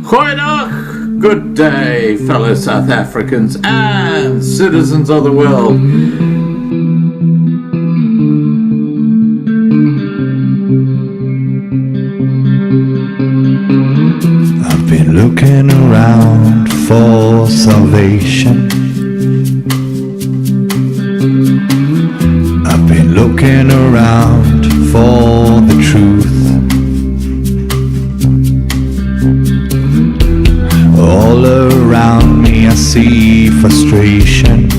Goeiedag, good day, fellow South Africans and citizens of the world. I've been looking around for salvation. I've been looking around for the truth. All around me I see frustration,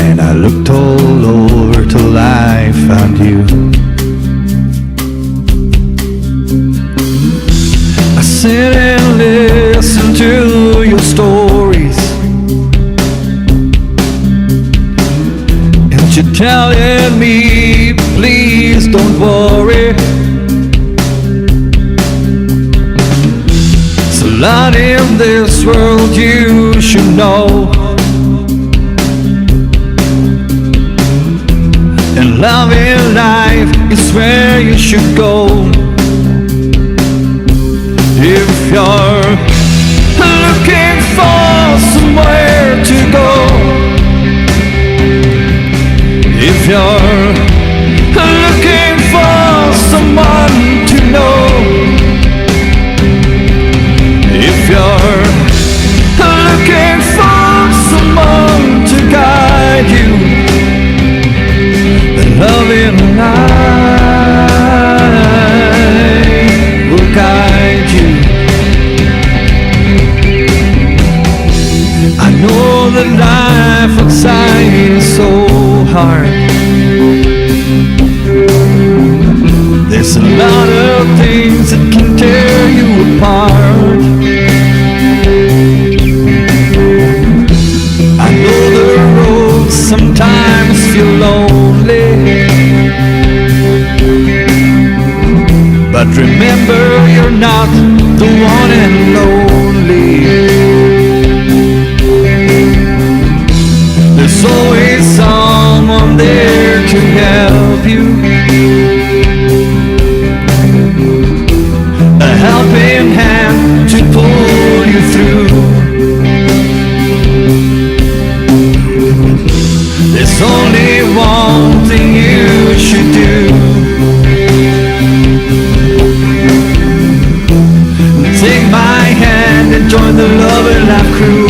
and I looked all over till I found you. I sit and listen to your stories, and you're telling me, please don't worry. A lot in this world you should know, and love in life is where you should go. If you're looking for somewhere to go, if you're looking for someone to know, if you're looking for someone to guide you, then love in life will guide you. I know that life outside is so hard. There's a lot of things that can tear you apart. I know the road sometimes feel lonely, but remember you're not the one and only. There's always someone there to help you, a helping hand to pull you through. There's only one thing you should do. Take my hand and join the Love and Laugh crew.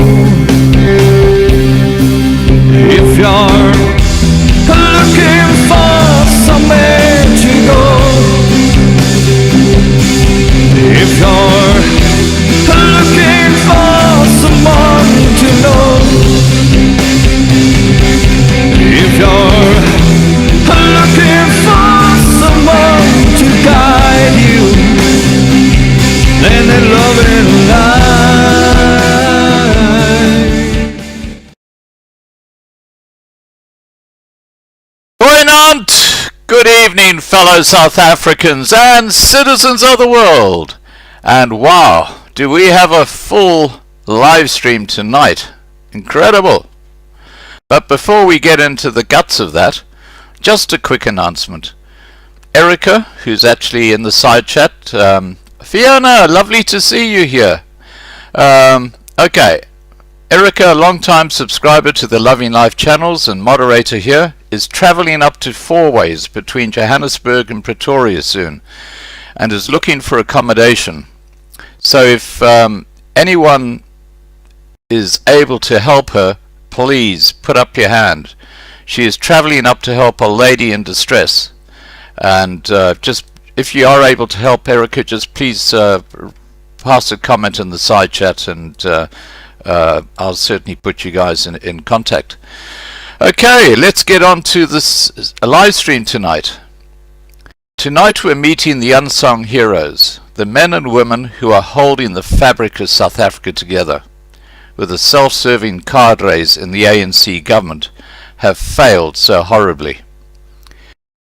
If you're looking for somewhere to go, if you're looking for someone to know, if you're looking for someone to guide you, then they love it life. Goeienaand, good evening, fellow South Africans and citizens of the world. And wow, do we have a full live stream tonight. Incredible. But before we get into the guts of that, just a quick announcement. Erica, who's actually in the side chat, Fiona, lovely to see you here. Okay, Erica, a long-time subscriber to the Loving Life channels and moderator here, is travelling up to 4 ways between Johannesburg and Pretoria soon, and is looking for accommodation. So if anyone is able to help her, please put up your hand. She is travelling up to help a lady in distress, and just if you are able to help Erica, just please pass a comment in the side chat, and I'll certainly put you guys in contact. Okay, let's get on to this live stream tonight. Tonight we're meeting the unsung heroes, the men and women who are holding the fabric of South Africa together, with the self-serving cadres in the ANC government have failed so horribly.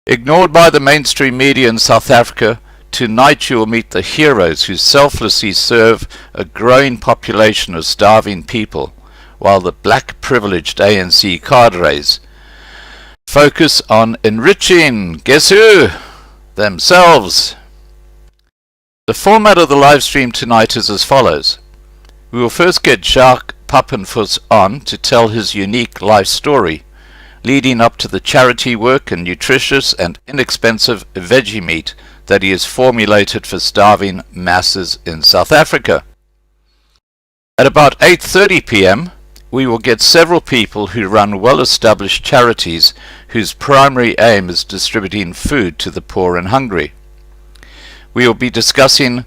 Ignored by the mainstream media in South Africa, tonight you will meet the heroes who selflessly serve a growing population of starving people, while the black privileged ANC cadres focus on enriching, guess who? themselves. The format of the live stream tonight is as follows. We will first get Jacques Papenfus on to tell his unique life story, leading up to the charity work and nutritious and inexpensive veggie meat that he has formulated for starving masses in South Africa. At about 8:30 p.m., we will get several people who run well-established charities whose primary aim is distributing food to the poor and hungry. We will be discussing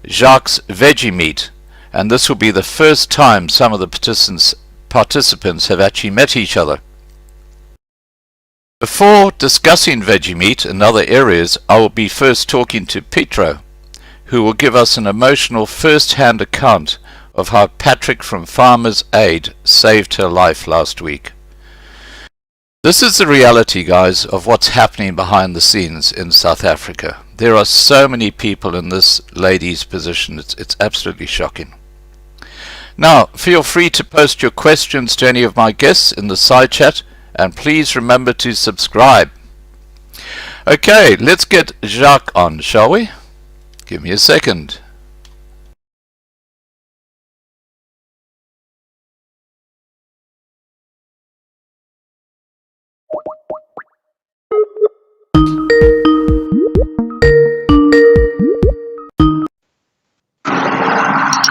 Jacques' veggie meat, and this will be the first time some of the participants have actually met each other. Before discussing veggie meat and other areas, I will be first talking to Petro, who will give us an emotional first-hand account of how Patrick from Farmers Aid saved her life last week. This is the reality, guys, of what's happening behind the scenes in South Africa. There are so many people in this lady's position, it's absolutely shocking. Now, feel free to post your questions to any of my guests in the side chat, and please remember to subscribe. Okay, let's get Jacques on, shall we? Give me a second.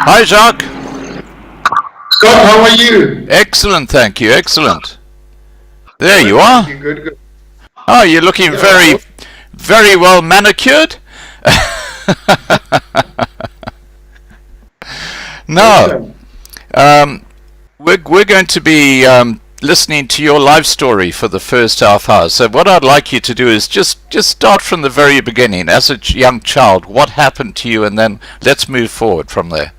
Hi, Jacques. Scott, how are you? Excellent, thank you. Excellent. There you are. Good. Oh, you're looking very well manicured. No, we're going to be listening to your life story for the first half hour. So what I'd like you to do is just start from the very beginning. As a young child, what happened to you, and then let's move forward from there.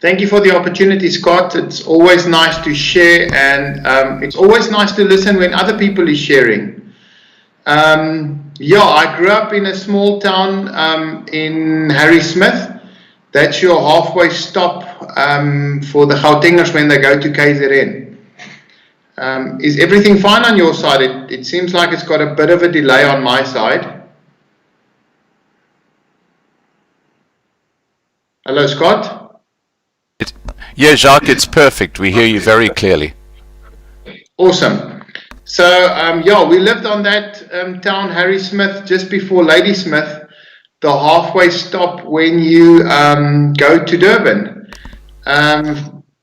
Thank you for the opportunity, Scott. It's always nice to share, and it's always nice to listen when other people are sharing. I grew up in a small town in Harrismith. That's your halfway stop for the Gautengers when they go to KZN. Is everything fine on your side? It seems like it's got a bit of a delay on my side. Hello, Scott? Yeah, Jacques, it's perfect. We hear you very clearly. Awesome. So, we lived on that town, Harrismith, just before Ladysmith, the halfway stop when you go to Durban.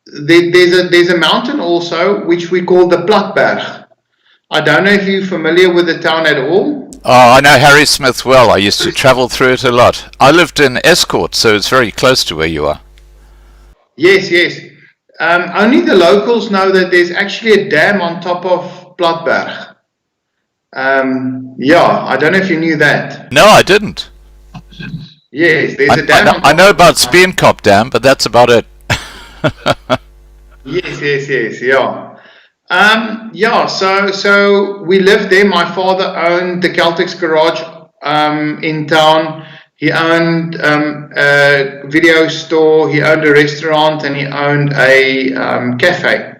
There's a mountain also, which we call the Platberg. I don't know if you're familiar with the town at all. Oh, I know Harrismith well. I used to travel through it a lot. I lived in Escort, so it's very close to where you are. Yes. Only the locals know that there's actually a dam on top of Platberg. I don't know if you knew that. No, I didn't. Yes, there's a dam. I know about Speenkop Dam, but that's about it. Yes, yeah. So we lived there. My father owned the Celtics garage in town. He owned a video store, he owned a restaurant, and he owned a cafe,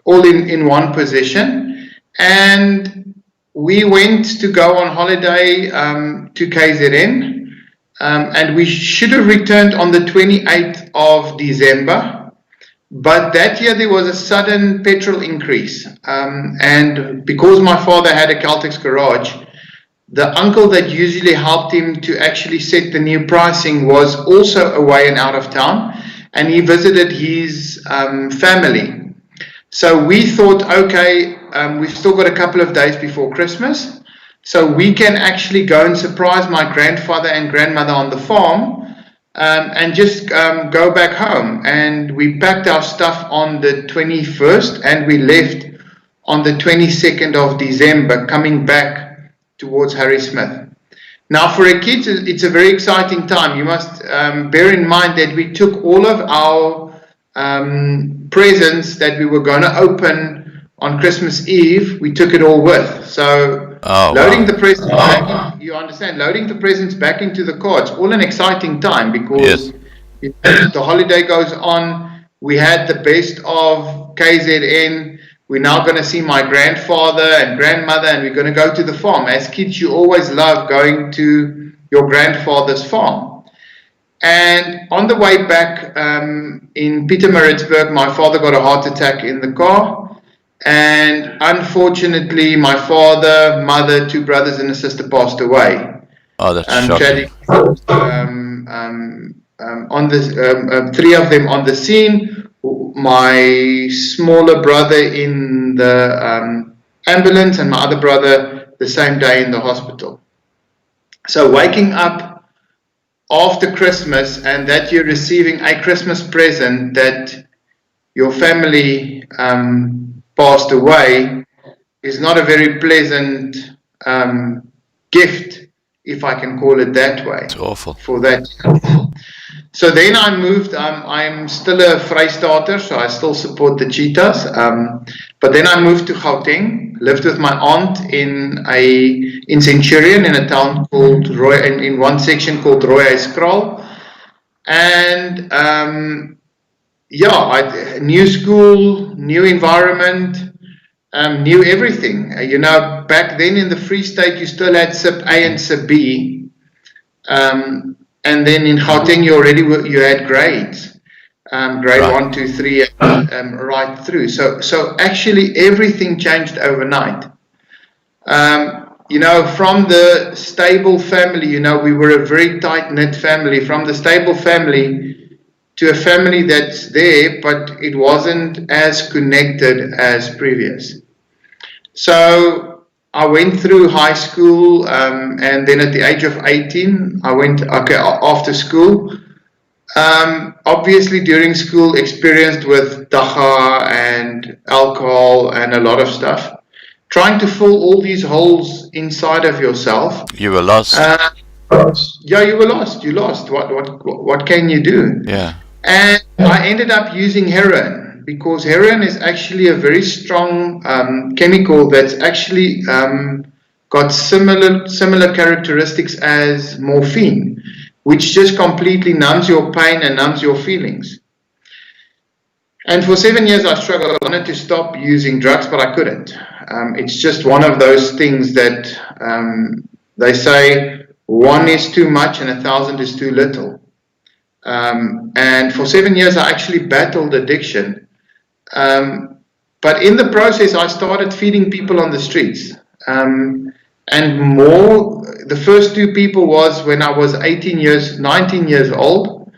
all in one position. And we went to go on holiday to KZN, and we should have returned on the 28th of December. But that year there was a sudden petrol increase, and because my father had a Celtics garage, the uncle that usually helped him to actually set the new pricing was also away and out of town, and he visited his family. So we thought, okay, we've still got a couple of days before Christmas, so we can actually go and surprise my grandfather and grandmother on the farm, and just go back home. And we packed our stuff on the 21st, and we left on the 22nd of December, coming back towards Harrismith. Now, for a kid, it's a very exciting time. You must bear in mind that we took all of our presents that we were going to open on Christmas Eve. We took it all with. So loading the presents back, you understand, loading the presents back into the car, it's all an exciting time, because the holiday goes on. We had the best of KZN. we're now going to see my grandfather and grandmother, and we're going to go to the farm. As kids, you always love going to your grandfather's farm. And on the way back in Pietermaritzburg, my father got a heart attack in the car. And unfortunately, my father, mother, 2 brothers and a sister passed away. Oh, that's shocking. On the 3 of them on the scene, my smaller brother in the ambulance, and my other brother the same day in the hospital. So waking up after Christmas and that you're receiving a Christmas present that your family passed away is not a very pleasant gift, if I can call it that way. It's awful. For that. So then I moved, I'm still a Vrystater, so I still support the Cheetahs. But then I moved to Gauteng, lived with my aunt in Centurion, in a town called in one section called Rooihuiskraal. And new school, new environment, new everything. Back then in the Free State, you still had SIP A and SIP B. And then in Gauteng, you had grades, grade Right. 1, 2, 3, right through. So actually everything changed overnight. From the stable family, we were a very tight-knit family. From the stable family to a family that's there, but it wasn't as connected as previous. So I went through high school, and then at the age of 18, I went, after school. Obviously during school, experienced with dagga and alcohol and a lot of stuff. Trying to fill all these holes inside of yourself. You were lost. Yeah, you were lost. You lost. What can you do? Yeah. And I ended up using heroin, because heroin is actually a very strong chemical that's actually got similar characteristics as morphine, which just completely numbs your pain and numbs your feelings. And for 7 years I struggled. I wanted to stop using drugs, but I couldn't. It's just one of those things that they say 1 is too much and 1,000 is too little. And for 7 years I actually battled addiction. But in the process I started feeding people on the streets. And more, the first 2 people was when I was 19 years old.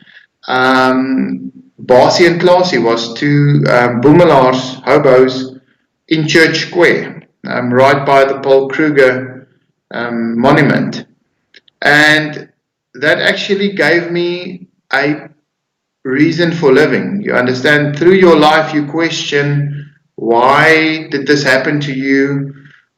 Basie and Clasie was 2 boemelaars, hobos, in Church Square, right by the Paul Kruger monument. And that actually gave me a reason for living. You understand, through your life you question, why did this happen to you?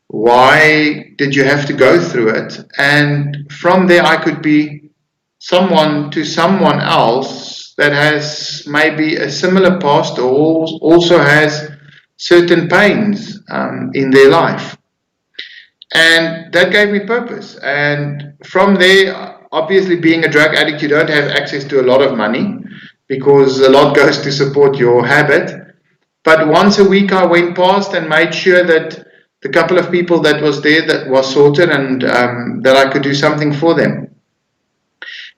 Why did you have to go through it? And from there I could be someone to someone else that has maybe a similar past, or also has certain pains in their life. And that gave me purpose. And from there, obviously being a drug addict, you don't have access to a lot of money, because a lot goes to support your habit. But once a week I went past and made sure that the couple of people that was there that was sorted, and that I could do something for them.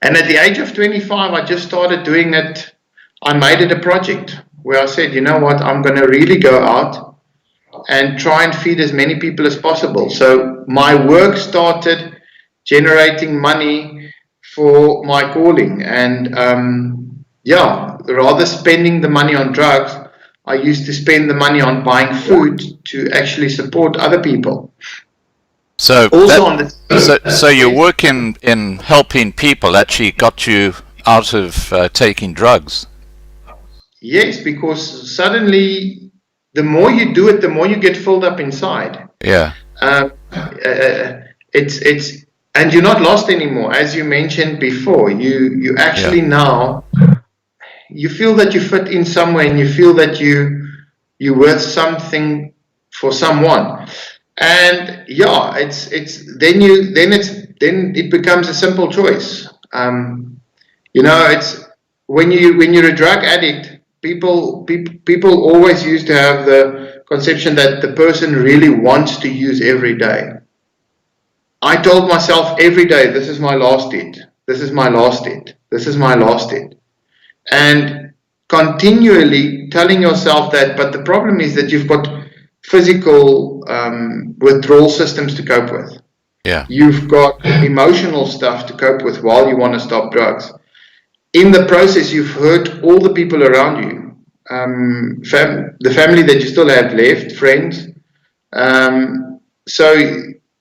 And at the age of 25, I just started doing it. I made it a project where I said, you know what, I'm going to really go out and try and feed as many people as possible. So my work started generating money for my calling. And rather spending the money on drugs, I used to spend the money on buying food to actually support other people. So Also so your work in helping people actually got you out of taking drugs. Yes, because suddenly the more you do it, the more you get filled up inside. Yeah. It's and you're not lost anymore, as you mentioned before. You actually now you feel that you fit in somewhere, and you feel that you're worth something for someone. And then it becomes a simple choice. It's when you're a drug addict, people always used to have the conception that the person really wants to use every day. I told myself every day, this is my last hit, this is my last hit, this is my last hit. And continually telling yourself that, but the problem is that you've got physical withdrawal systems to cope with. Yeah. You've got emotional stuff to cope with while you want to stop drugs. In the process, you've hurt all the people around you. The family that you still have left, friends. So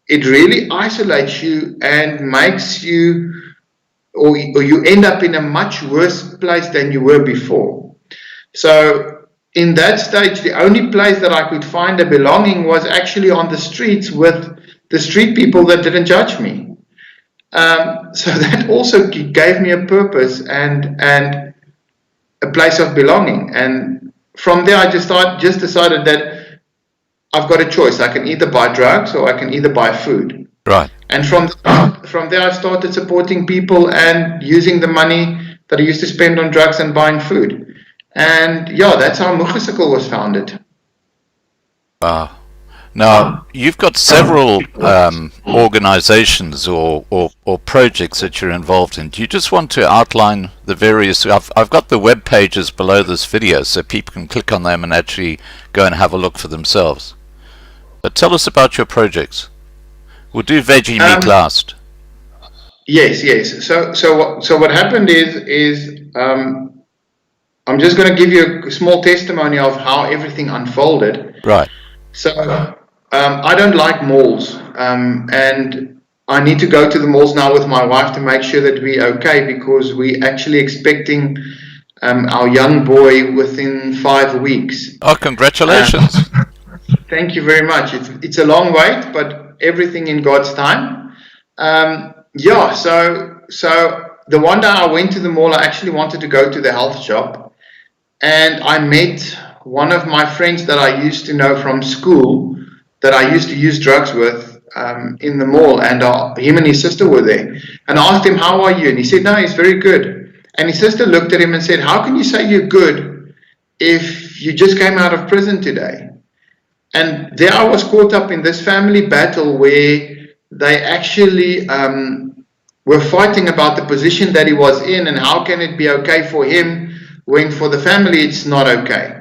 it really isolates you and makes you, or you end up in a much worse place than you were before. So in that stage, the only place that I could find a belonging was actually on the streets with the street people that didn't judge me. So that also gave me a purpose and a place of belonging. And from there, I just decided that I've got a choice. I can either buy drugs or I can either buy food. Right. And from there, I started supporting people and using the money that I used to spend on drugs and buying food. And yeah, that's how Krugersdorp was founded. Wow. Now, you've got several organizations or projects that you're involved in. Do you just want to outline the various... I've got the web pages below this video so people can click on them and actually go and have a look for themselves. But tell us about your projects. We'll do veggie meat last. Yes. So what happened is I'm just going to give you a small testimony of how everything unfolded. Right. So I don't like malls, and I need to go to the malls now with my wife to make sure that we're okay, because we're actually expecting our young boy within 5 weeks. Oh, congratulations. Thank you very much. It's a long wait, but everything in God's time. Yeah, so the one day I went to the mall, I actually wanted to go to the health shop, and I met one of my friends that I used to know from school, that I used to use drugs with in the mall, and him and his sister were there. And I asked him, how are you? And he said, no, he's very good. And his sister looked at him and said, how can you say you're good if you just came out of prison today? And there I was caught up in this family battle where they actually were fighting about the position that he was in, and how can it be okay for him when for the family it's not okay.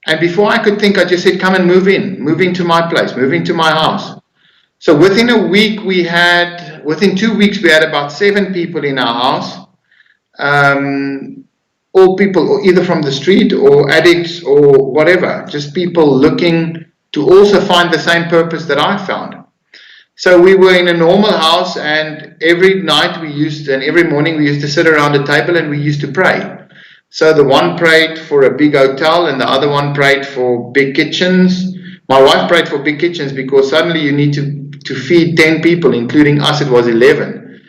And before I could think, I just said, come and move into my place, move into my house. So within 2 weeks, we had about 7 people in our house. All people either from the street or addicts or whatever, just people looking to also find the same purpose that I found. So we were in a normal house, and every night and every morning we used to sit around a table and we used to pray. So the one prayed for a big hotel and the other one prayed for big kitchens. My wife prayed for big kitchens because suddenly you need to feed 10 people, including us, it was 11.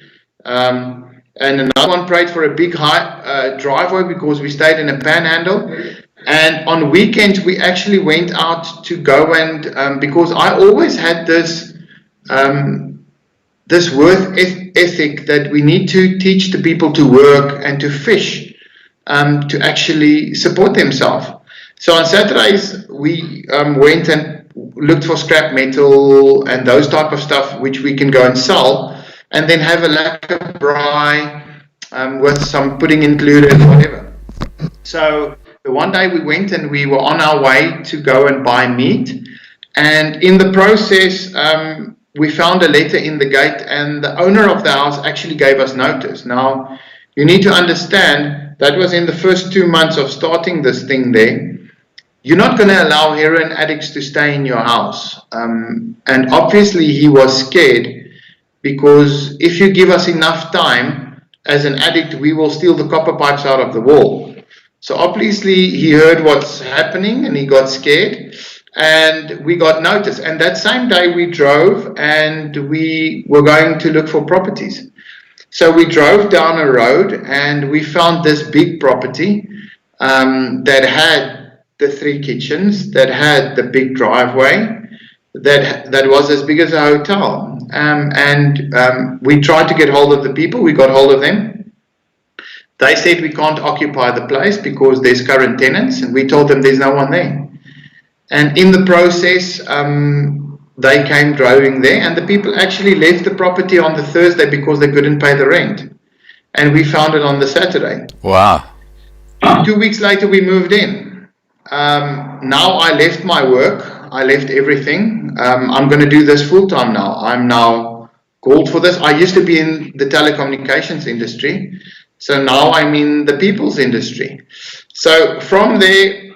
And another one prayed for a big high driveway because we stayed in a panhandle. And on weekends we actually went out to go and, because I always had this work ethic that we need to teach the people to work and to fish. To actually support themselves. So on Saturdays we went and looked for scrap metal and those type of stuff which we can go and sell, and then have a lekker braai with some pudding included, whatever. So the one day we went and we were on our way to go and buy meat, and in the process we found a letter in the gate, and the owner of the house actually gave us notice. Now you need to understand, that was in the first 2 months of starting this thing there. You're not going to allow heroin addicts to stay in your house. And obviously he was scared, because if you give us enough time, as an addict, we will steal the copper pipes out of the wall. So obviously he heard what's happening and he got scared, and we got notice. And that same day we drove and we were going to look for properties. So we drove down a road and we found this big property that had the 3 kitchens, that had the big driveway, that was as big as a hotel. We tried to get hold of the people. We got hold of them. They said we can't occupy the place because there's current tenants, and we told them there's no one there. And in the process, they came driving there, and the people actually left the property on the Thursday because they couldn't pay the rent. And we found it on the Saturday. Wow. 2 weeks later, we moved in. Now I left my work. I left everything. I'm going to do this full time now. I'm now called for this. I used to be in the telecommunications industry. So now I'm in the people's industry. So from there,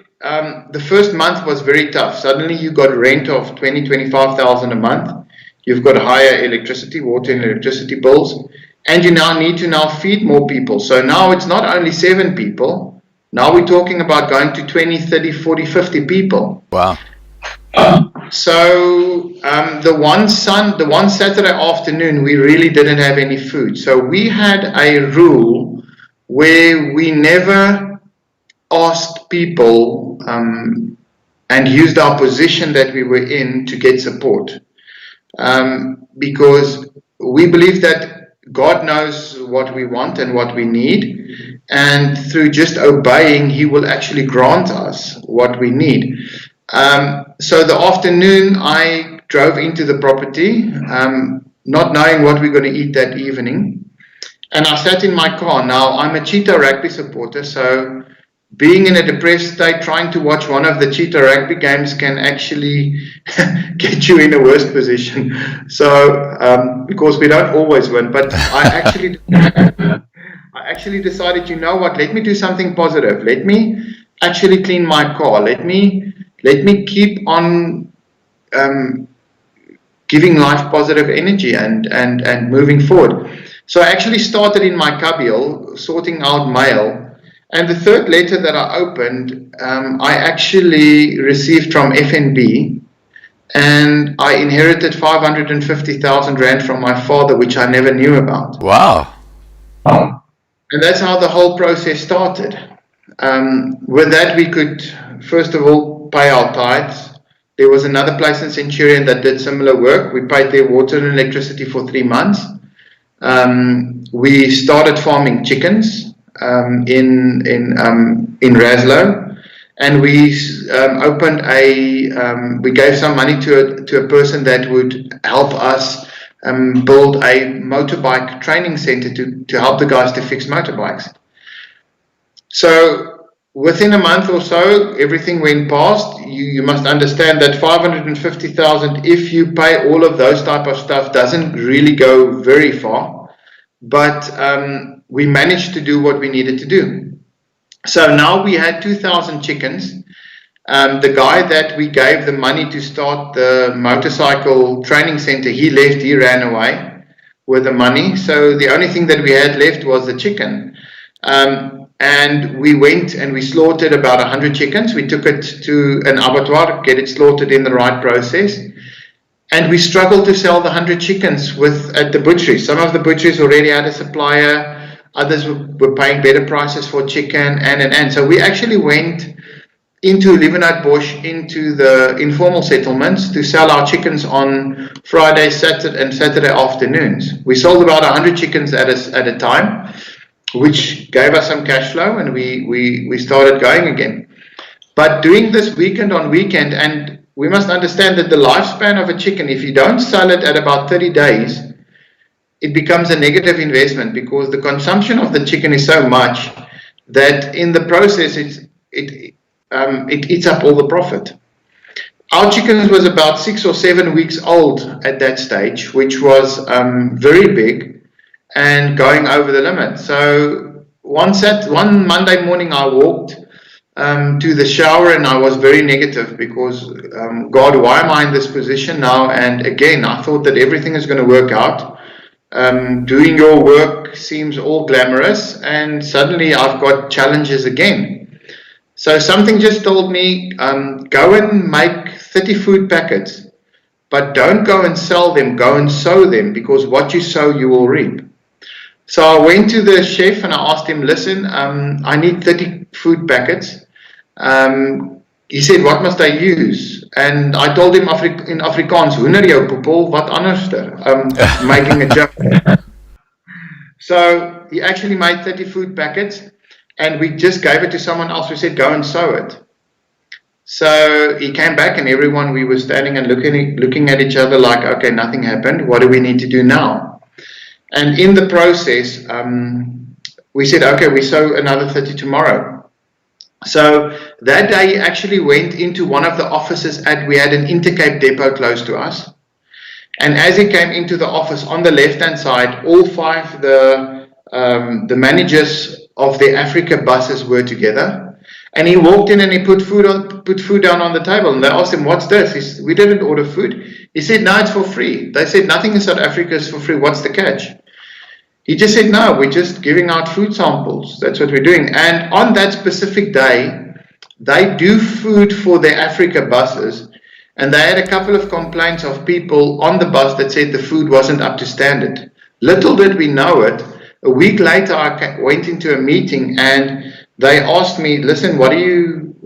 the first month was very tough. Suddenly you got rent of 25,000 a month. You've got higher electricity, water and electricity bills. And you now need to now feed more people. So now it's not only 7 people. Now we're talking about going to 20, 30, 40, 50 people. Wow. So the one Saturday afternoon, we really didn't have any food. So we had a rule where we never asked people and used our position that we were in to get support. Because we believe that God knows what we want and what we need, and through just obeying, He will actually grant us what we need. So the afternoon, I drove into the property, not knowing what we're going to eat that evening, and I sat in my car. Now, I'm a Cheetah rugby supporter, so being in a depressed state, trying to watch one of the Cheetah rugby games can actually get you in a worse position. So, because we don't always win, but I actually decided, you know what, let me do something positive. Let me actually clean my car. Let me keep on giving life positive energy and moving forward. So I actually started in my cubbyhole, sorting out mail. And the third letter that I opened, I actually received from FNB, and I inherited 550,000 Rand from my father, which I never knew about. Wow. And that's how the whole process started. With that, we could, first of all, pay our tithes. There was another place in Centurion that did similar work. We paid their water and electricity for 3 months. We started farming chickens in Raslo, and we opened we gave some money to a person that would help us build a motorbike training center to help the guys to fix motorbikes. So within a month or so, everything went past. You must understand that 550,000, if you pay all of those type of stuff, doesn't really go very far. But we managed to do what we needed to do. So now we had 2,000 chickens. The guy that we gave the money to start the motorcycle training center, he left, he ran away with the money. So the only thing that we had left was the chicken. And we went and we slaughtered about 100 chickens. We took it to an abattoir, get it slaughtered in the right process. And we struggled to sell the 100 chickens at the butchery. Some of the butcheries already had a supplier. Others were paying better prices for chicken, and. So we actually went into Liebenhout-Bosch, into the informal settlements, to sell our chickens on Friday, Saturday, and Saturday afternoons. We sold about 100 chickens at a time, which gave us some cash flow, and we started going again. But doing this weekend on weekend, and we must understand that the lifespan of a chicken, if you don't sell it at about 30 days, it becomes a negative investment, because the consumption of the chicken is so much that in the process it eats up all the profit. Our chickens was about 6 or 7 weeks old at that stage, which was very big and going over the limit. So one Monday morning I walked to the shower, and I was very negative, because God, why am I in this position now? And again, I thought that everything is going to work out. Doing your work seems all glamorous, and suddenly I've got challenges again. So something just told me, go and make 30 food packets, but don't go and sell them, go and sow them, because what you sow you will reap. So I went to the chef and I asked him, listen, I need 30 food packets. He said, what must I use? And I told him in Afrikaans, hoender jou poepel, wat anderster? Making a joke. So he actually made 30 food packets, and we just gave it to someone else. We said, go and sow it. So he came back, and everyone, we were standing and looking at each other like, okay, nothing happened. What do we need to do now? And in the process, we said, okay, we sow another 30 tomorrow. So that day he actually went into one of the offices we had an Intercape depot close to us. And as he came into the office, on the left-hand side, all 5 the managers of the Africa buses were together. And he walked in and he put food down on the table. And they asked him, what's this? He said, we didn't order food. He said, no, it's for free. They said, nothing in South Africa is for free. What's the catch? He just said, no, we're just giving out food samples. That's what we're doing. And on that specific day, they do food for their Africa buses. And they had a couple of complaints of people on the bus that said the food wasn't up to standard. Little did we know it. A week later, I went into a meeting and they asked me, listen, what do you,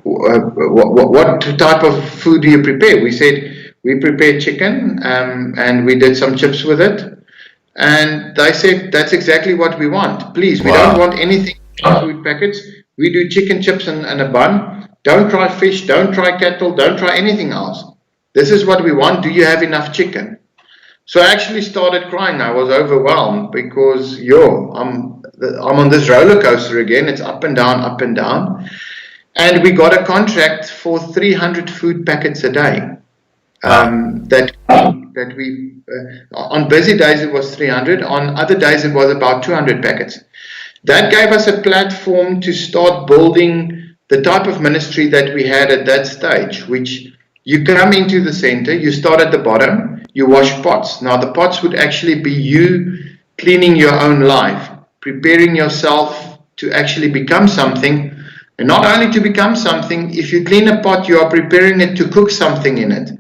what type of food do you prepare? We said, we prepare chicken and we did some chips with it. And they said, that's exactly what we want. Please, we don't want anything in food packets. We do chicken chips and a bun. Don't try fish, don't try cattle, don't try anything else. This is what we want. Do you have enough chicken? So I actually started crying. I was overwhelmed because, I'm on this roller coaster again. It's up and down, up and down. And we got a contract for 300 food packets a day. That we, on busy days it was 300. On other days it was about 200 packets. That gave us a platform to start building the type of ministry that we had at that stage, which you come into the center, you start at the bottom, you wash pots. Now the pots would actually be you cleaning your own life, preparing yourself to actually become something. And not only to become something, if you clean a pot, you are preparing it to cook something in it.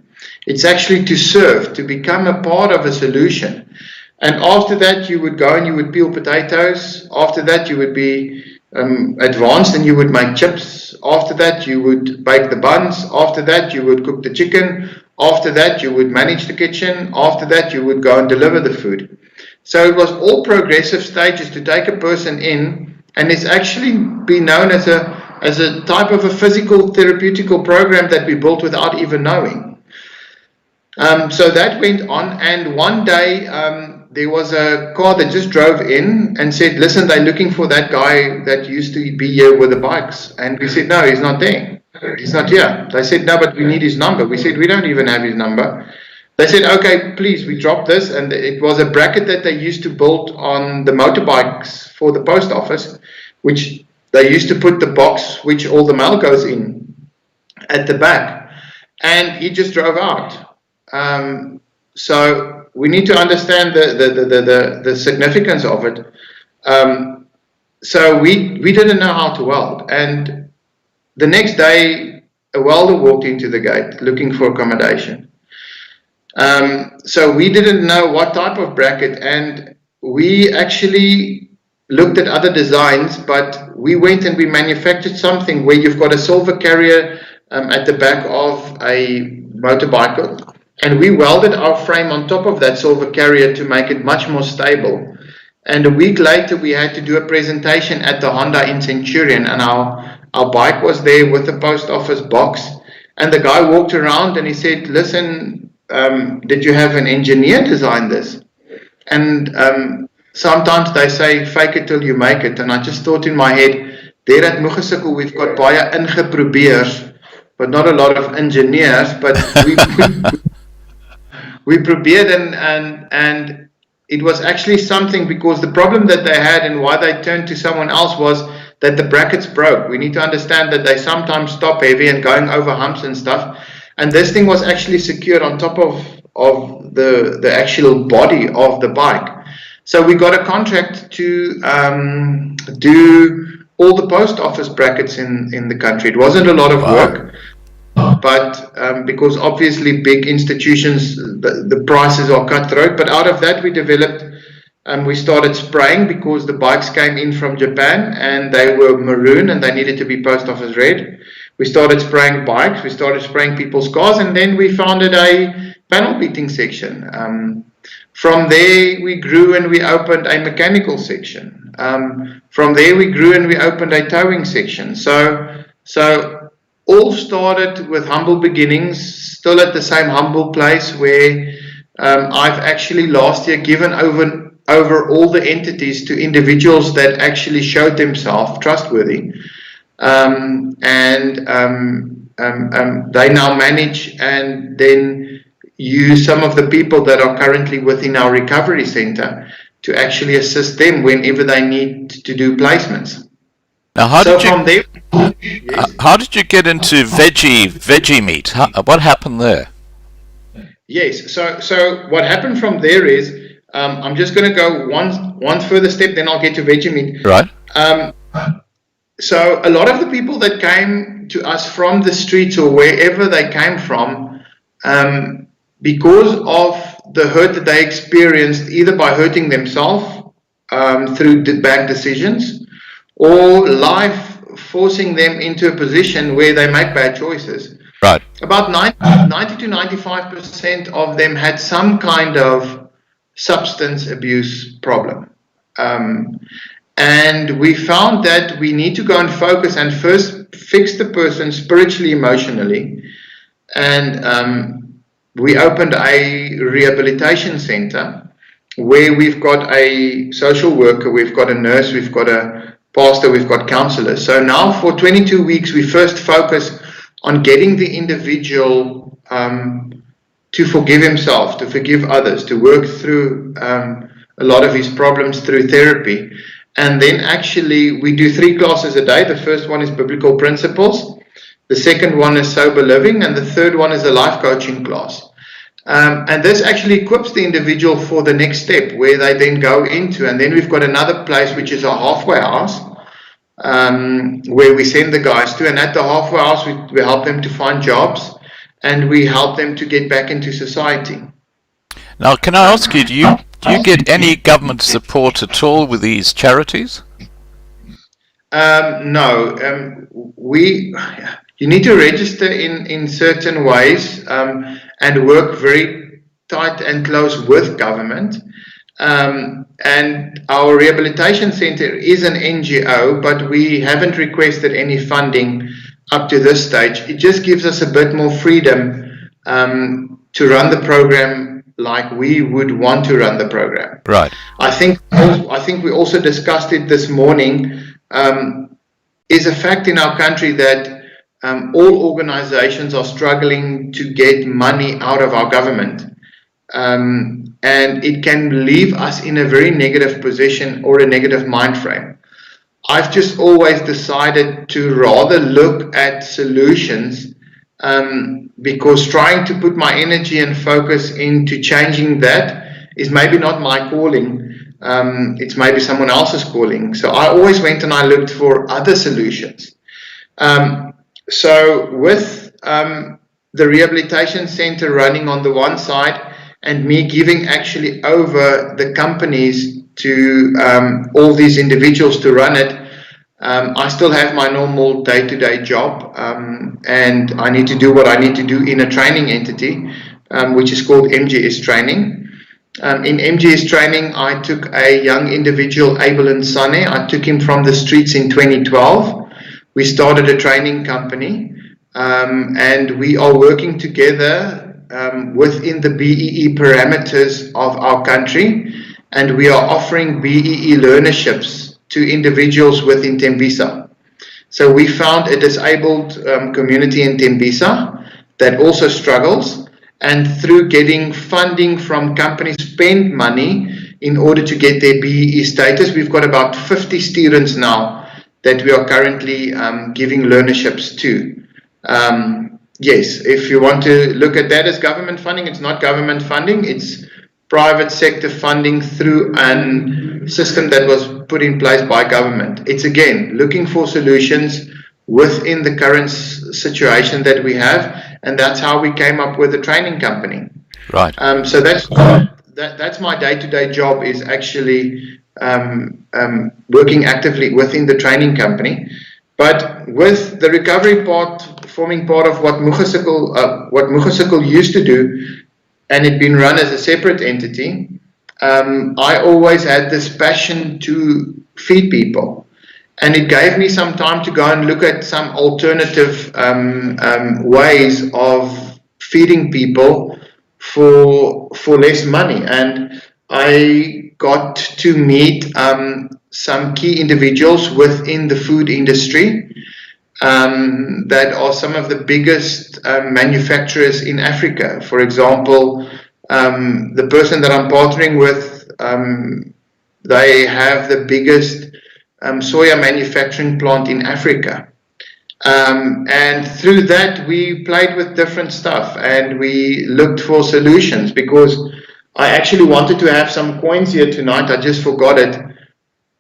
It's actually to serve, to become a part of a solution. And after that, you would go and you would peel potatoes. After that, you would be advanced and you would make chips. After that, you would bake the buns. After that, you would cook the chicken. After that, you would manage the kitchen. After that, you would go and deliver the food. So it was all progressive stages to take a person in, and it's actually been known as a type of a physical therapeutical program that we built without even knowing. So that went on, and one day there was a car that just drove in and said, listen, they're looking for that guy that used to be here with the bikes. And we said, no, he's not there. He's not here. They said, no, but we need his number. We said, we don't even have his number. They said, okay, please, we dropped this. And it was a bracket that they used to build on the motorbikes for the post office, which they used to put the box which all the mail goes in at the back. And he just drove out. So we need to understand the significance of it. So we didn't know how to weld. And the next day, a welder walked into the gate looking for accommodation. So we didn't know what type of bracket, and we actually looked at other designs, but we went and we manufactured something where you've got a silver carrier at the back of a motorbike. And we welded our frame on top of that silver carrier to make it much more stable. And a week later, we had to do a presentation at the Honda in Centurion, and our bike was there with the post office box. And the guy walked around and he said, listen, did you have an engineer design this? And sometimes they say, fake it till you make it. And I just thought in my head, there at Mugesukkel, we've got baie ingeprobeers, but not a lot of engineers, but we prepared, and it was actually something, because the problem that they had and why they turned to someone else was that the brackets broke. We need to understand that they sometimes stop heavy and going over humps and stuff. And this thing was actually secured on top of the actual body of the bike. So we got a contract to do all the post office brackets in the country. It wasn't a lot of work. But because obviously big institutions, the prices are cutthroat. But out of that, we developed, we started spraying, because the bikes came in from Japan and they were maroon and they needed to be post office red. We started spraying bikes, we started spraying people's cars, and then we founded a panel beating section. From there, we grew and we opened a mechanical section. From there, we grew and we opened a towing section. So all started with humble beginnings, still at the same humble place where I've actually last year given over all the entities to individuals that actually showed themselves trustworthy. They now manage and then use some of the people that are currently within our recovery center to actually assist them whenever they need to do placements. Now, how did you get into veggie meat? What happened there? Yes, so what happened from there is, I'm just going to go one further step, then I'll get to veggie meat. Right. So a lot of the people that came to us from the streets or wherever they came from, because of the hurt that they experienced, either by hurting themselves through bad decisions, or life forcing them into a position where they make bad choices. Right. About 90 to 95% of them had some kind of substance abuse problem. And we found that we need to go and focus and first fix the person spiritually, emotionally. And we opened a rehabilitation center where we've got a social worker, we've got a nurse, we've got a pastor, we've got counselors. So now for 22 weeks, we first focus on getting the individual to forgive himself, to forgive others, to work through a lot of his problems through therapy. And then actually we do 3 classes a day. The first one is biblical principles, the second one is sober living, and the third one is a life coaching class. And this actually equips the individual for the next step where they then go into, and then we've got another place which is a halfway house where we send the guys to, and at the halfway house we help them to find jobs and we help them to get back into society. Now, can I ask you, do you get any government support at all with these charities? No. You need to register in certain ways and work very tight and close with government. And our rehabilitation center is an NGO, but we haven't requested any funding up to this stage. It just gives us a bit more freedom to run the program like we would want to run the program. Right. I think we also discussed it this morning. Is a fact in our country that all organizations are struggling to get money out of our government. And it can leave us in a very negative position or a negative mind frame. I've just always decided to rather look at solutions because trying to put my energy and focus into changing that is maybe not my calling. It's maybe someone else's calling. So I always went and I looked for other solutions. So with the rehabilitation center running on the one side and me giving actually over the companies to all these individuals to run it, I still have my normal day-to-day job and I need to do what I need to do in a training entity, which is called MGS Training. In MGS Training, I took a young individual, Abel and Sane. I took him from the streets in 2012. We started a training company and we are working together within the BEE parameters of our country, and we are offering BEE learnerships to individuals within Tembisa. So we found a disabled community in Tembisa that also struggles, and through getting funding from companies spend money in order to get their BEE status, we've got about 50 students now that we are currently giving learnerships to. Yes, if you want to look at that as government funding, it's not government funding, it's private sector funding through a system that was put in place by government. It's again looking for solutions within the current situation that we have, and that's how we came up with the training company. Right. So that's my day-to-day job, is actually working actively within the training company. But with the recovery part forming part of what Krugersdorp used to do, and it been run as a separate entity, I always had this passion to feed people. And it gave me some time to go and look at some alternative ways of feeding people for less money. And I got to meet some key individuals within the food industry that are some of the biggest manufacturers in Africa. For example, the person that I'm partnering with, they have the biggest soya manufacturing plant in Africa. And through that, we played with different stuff and we looked for solutions, because I actually wanted to have some coins here tonight. I just forgot it.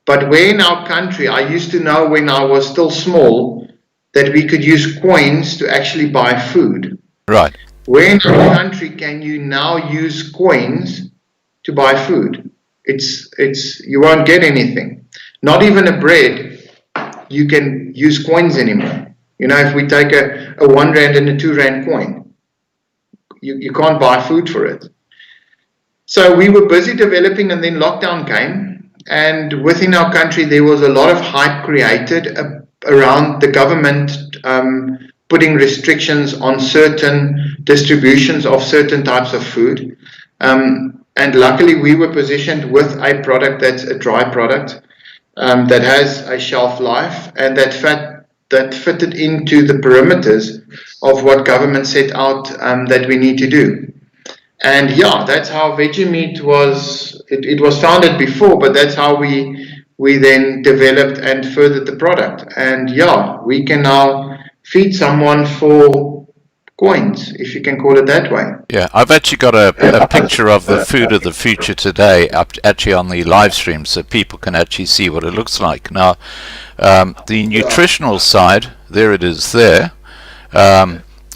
But where in our country, I used to know when I was still small that we could use coins to actually buy food. Right. Where in our country can you now use coins to buy food? You won't get anything. Not even a bread, you can use coins anymore. You know, if we take a 1 rand and a 2 rand coin, you can't buy food for it. So we were busy developing, and then lockdown came, and within our country there was a lot of hype created around the government putting restrictions on certain distributions of certain types of food. And luckily we were positioned with a product that's a dry product that has a shelf life, and that fitted into the perimeters of what government set out that we need to do. And yeah, that's how veggie meat was. It was founded before, but that's how we then developed and furthered the product. And yeah, we can now feed someone for coins, if you can call it that way. Yeah, I've actually got a picture of the food of the future today up actually on the live stream, so people can actually see what it looks like. Now, the nutritional side, there it is there.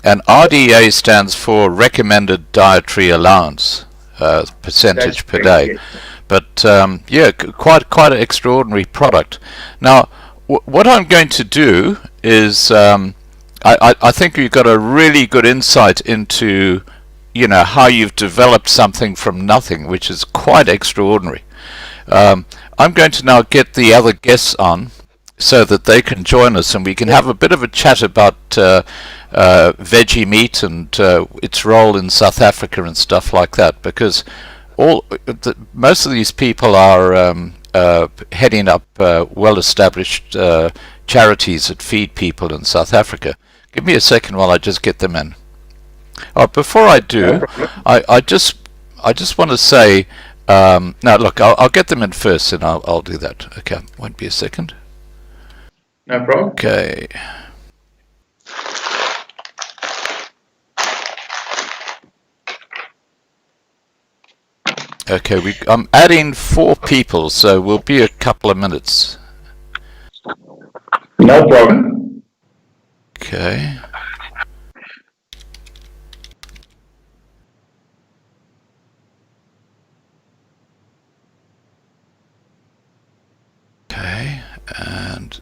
And RDA stands for Recommended Dietary Allowance percentage per day. But yeah, quite an extraordinary product. Now, what I'm going to do is, I think you've got a really good insight into, you know, how you've developed something from nothing, which is quite extraordinary. I'm going to now get the other guests on so that they can join us and we can have a bit of a chat about veggie meat and its role in South Africa and stuff like that, because most of these people are heading up well-established charities that feed people in South Africa. Give me a second while I just get them in. Before I do, I just want to say, no, look, I'll get them in first and I'll do that. Okay, won't be a second. No problem. Okay. Okay, I'm adding 4 people, so we'll be a couple of minutes. No problem. Okay. Okay, and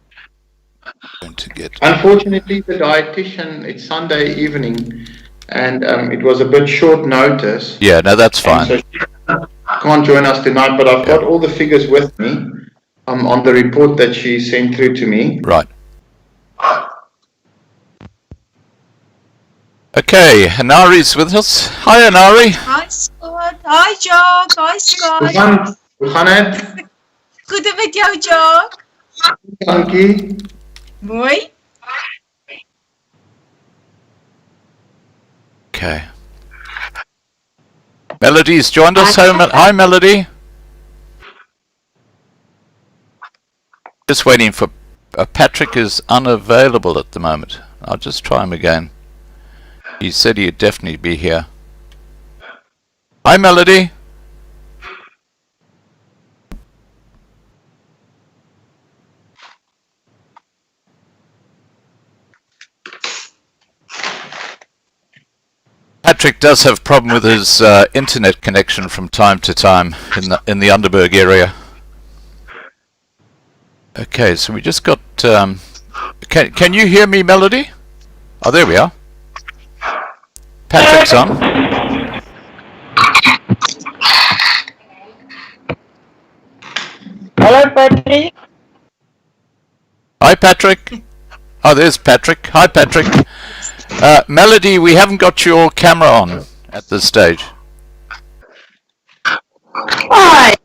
I'm going to get... Unfortunately, the dietitian, it's Sunday evening, and it was a bit short notice. Yeah, no, that's fine. So she can't join us tonight, but I've got all the figures with me on the report that she sent through to me. Right. Okay, Annari's with us. Hi, Annari. Hi, Scott. Hi, Jacques. Hi, Scott. Hoe gaan het? Goed met jou, Jacques? Dankie. Mooi. Okay. Melodie's joined us. Hi, Melodie. Just waiting for... Patrick is unavailable at the moment. I'll just try him again. He said he'd definitely be here. Hi, Melodie. Patrick does have a problem with his internet connection from time to time in the Underberg area. Okay, so we just got... Can you hear me, Melodie? Oh, there we are. Patrick's on. Hello, Patrick. Hi, Patrick. Oh, there's Patrick. Hi, Patrick. Melodie, we haven't got your camera on at this stage. Hi.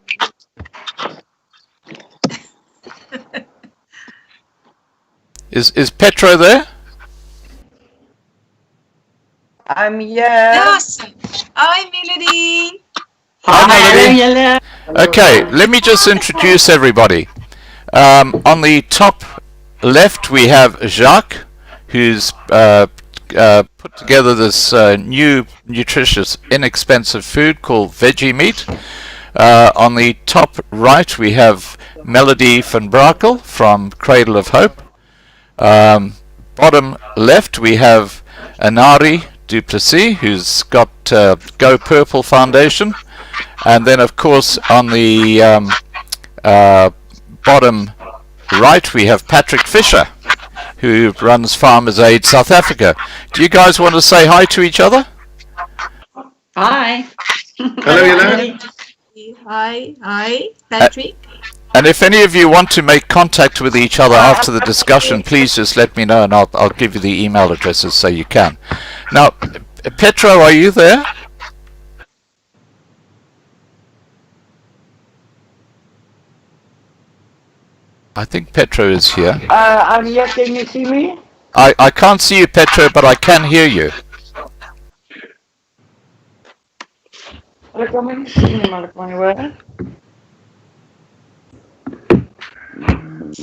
Is Petro there? I'm here. Yes. Hi, Melodie. Hi, Melodie. Okay, let me just introduce everybody. On the top left, we have Jacques, who's put together this new, nutritious, inexpensive food called veggie meat. On the top right, we have Melodie van Brakel from Cradle of Hope. Bottom left, we have Annari du Plessis, who's got Go Purple Foundation. And then, of course, on the bottom right, we have Patrick Fisher, who runs Farmers Aid South Africa. Do you guys want to say hi to each other? Hi. Hello, hello. Hi, Patrick. And if any of you want to make contact with each other after the discussion, please just let me know, and I'll give you the email addresses so you can. Now, Petro, are you there? I think Petro is here. I'm here. Can you see me? I can't see you, Petro, but I can hear you.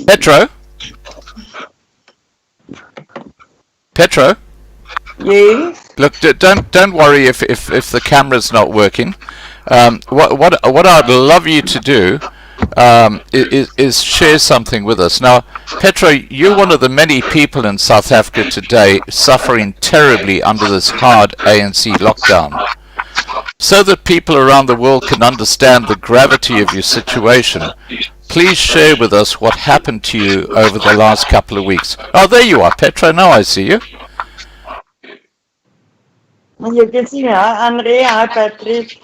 Petro? Petro? Yes. Look, don't worry if the camera's not working. What I'd love you to do is share something with us. Now, Petro, you're one of the many people in South Africa today suffering terribly under this hard ANC lockdown. So that people around the world can understand the gravity of your situation, please share with us what happened to you over the last couple of weeks. Oh, there you are, Petro. Now I see you. You can see me. Hi, Andre. Hi, Patrick.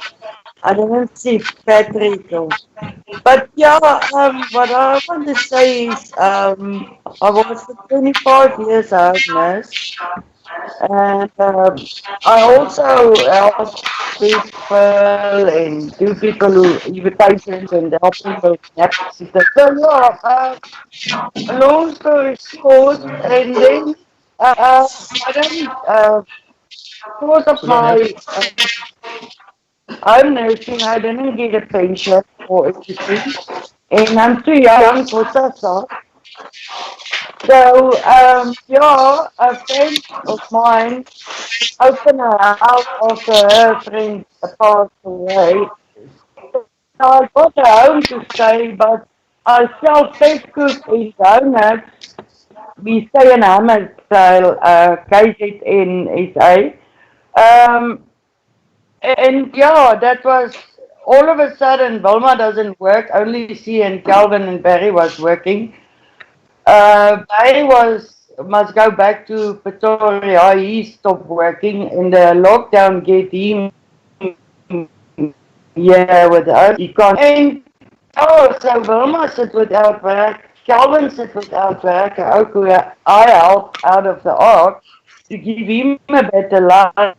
I don't see Patrick. But yeah, what I want to say is, I was for 25 years out nurse, and I also help people and do people who invitations and help them with naps. So yeah, long story short, and then I don't because of my home nursing, I didn't get a pension or anything, and I'm too young for SASA. So yeah, a friend of mine opened a house after her friend passed away. So I got a home to stay, but I sell fish cook in donuts. We stay in Hammersdale, KZN SA. And yeah, that was all of a sudden. Wilma doesn't work. Only she and Calvin and Barry was working. Barry must go back to Pretoria. He stopped working, and the lockdown get him. Yeah, without he can't. And oh, so Wilma sit without work. Calvin sit without work. Okay, I help out of the ark to give him a better life.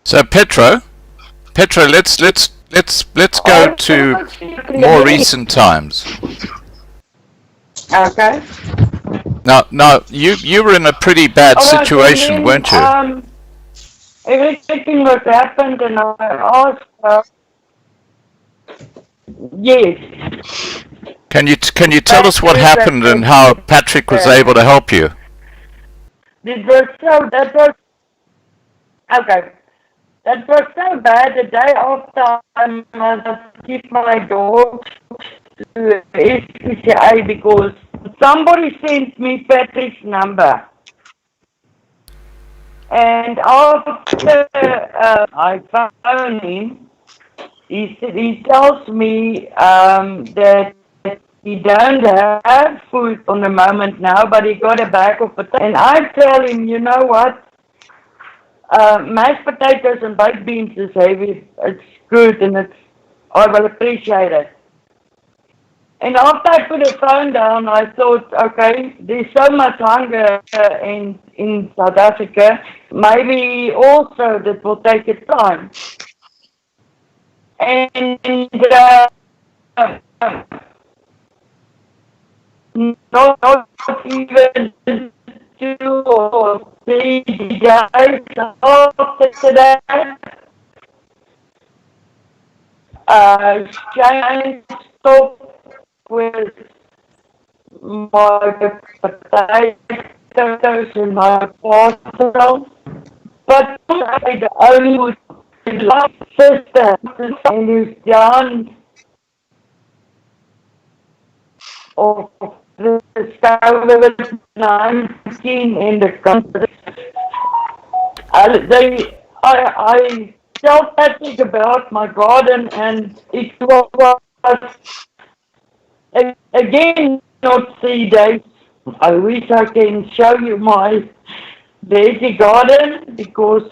So Petro, let's go to more recent times. Okay. Now you were in a pretty bad situation, weren't you? Everything was happened, and I asked her. Yes. Can you tell us what happened and how Patrick was able to help you? That was okay. That was so bad. The day after I must give my dog to FCCA because somebody sent me Patrick's number. And after I phone him, he tells me that he don't have food on the moment now, but he got a bag of potatoes. And I tell him, you know what? Mashed potatoes and baked beans is heavy. It's good, and it's I will appreciate it. And after I put the phone down, I thought, okay, there's so much hunger in South Africa. Maybe also that will take its time. And not even 2 or 3 days after that, Shane stopped with my potatoes and my parcel, but I only was my sister and his John of the COVID-19 in the country. I tell Patrick about my garden, and it was again not 3 days. I wish I can show you my veggie garden because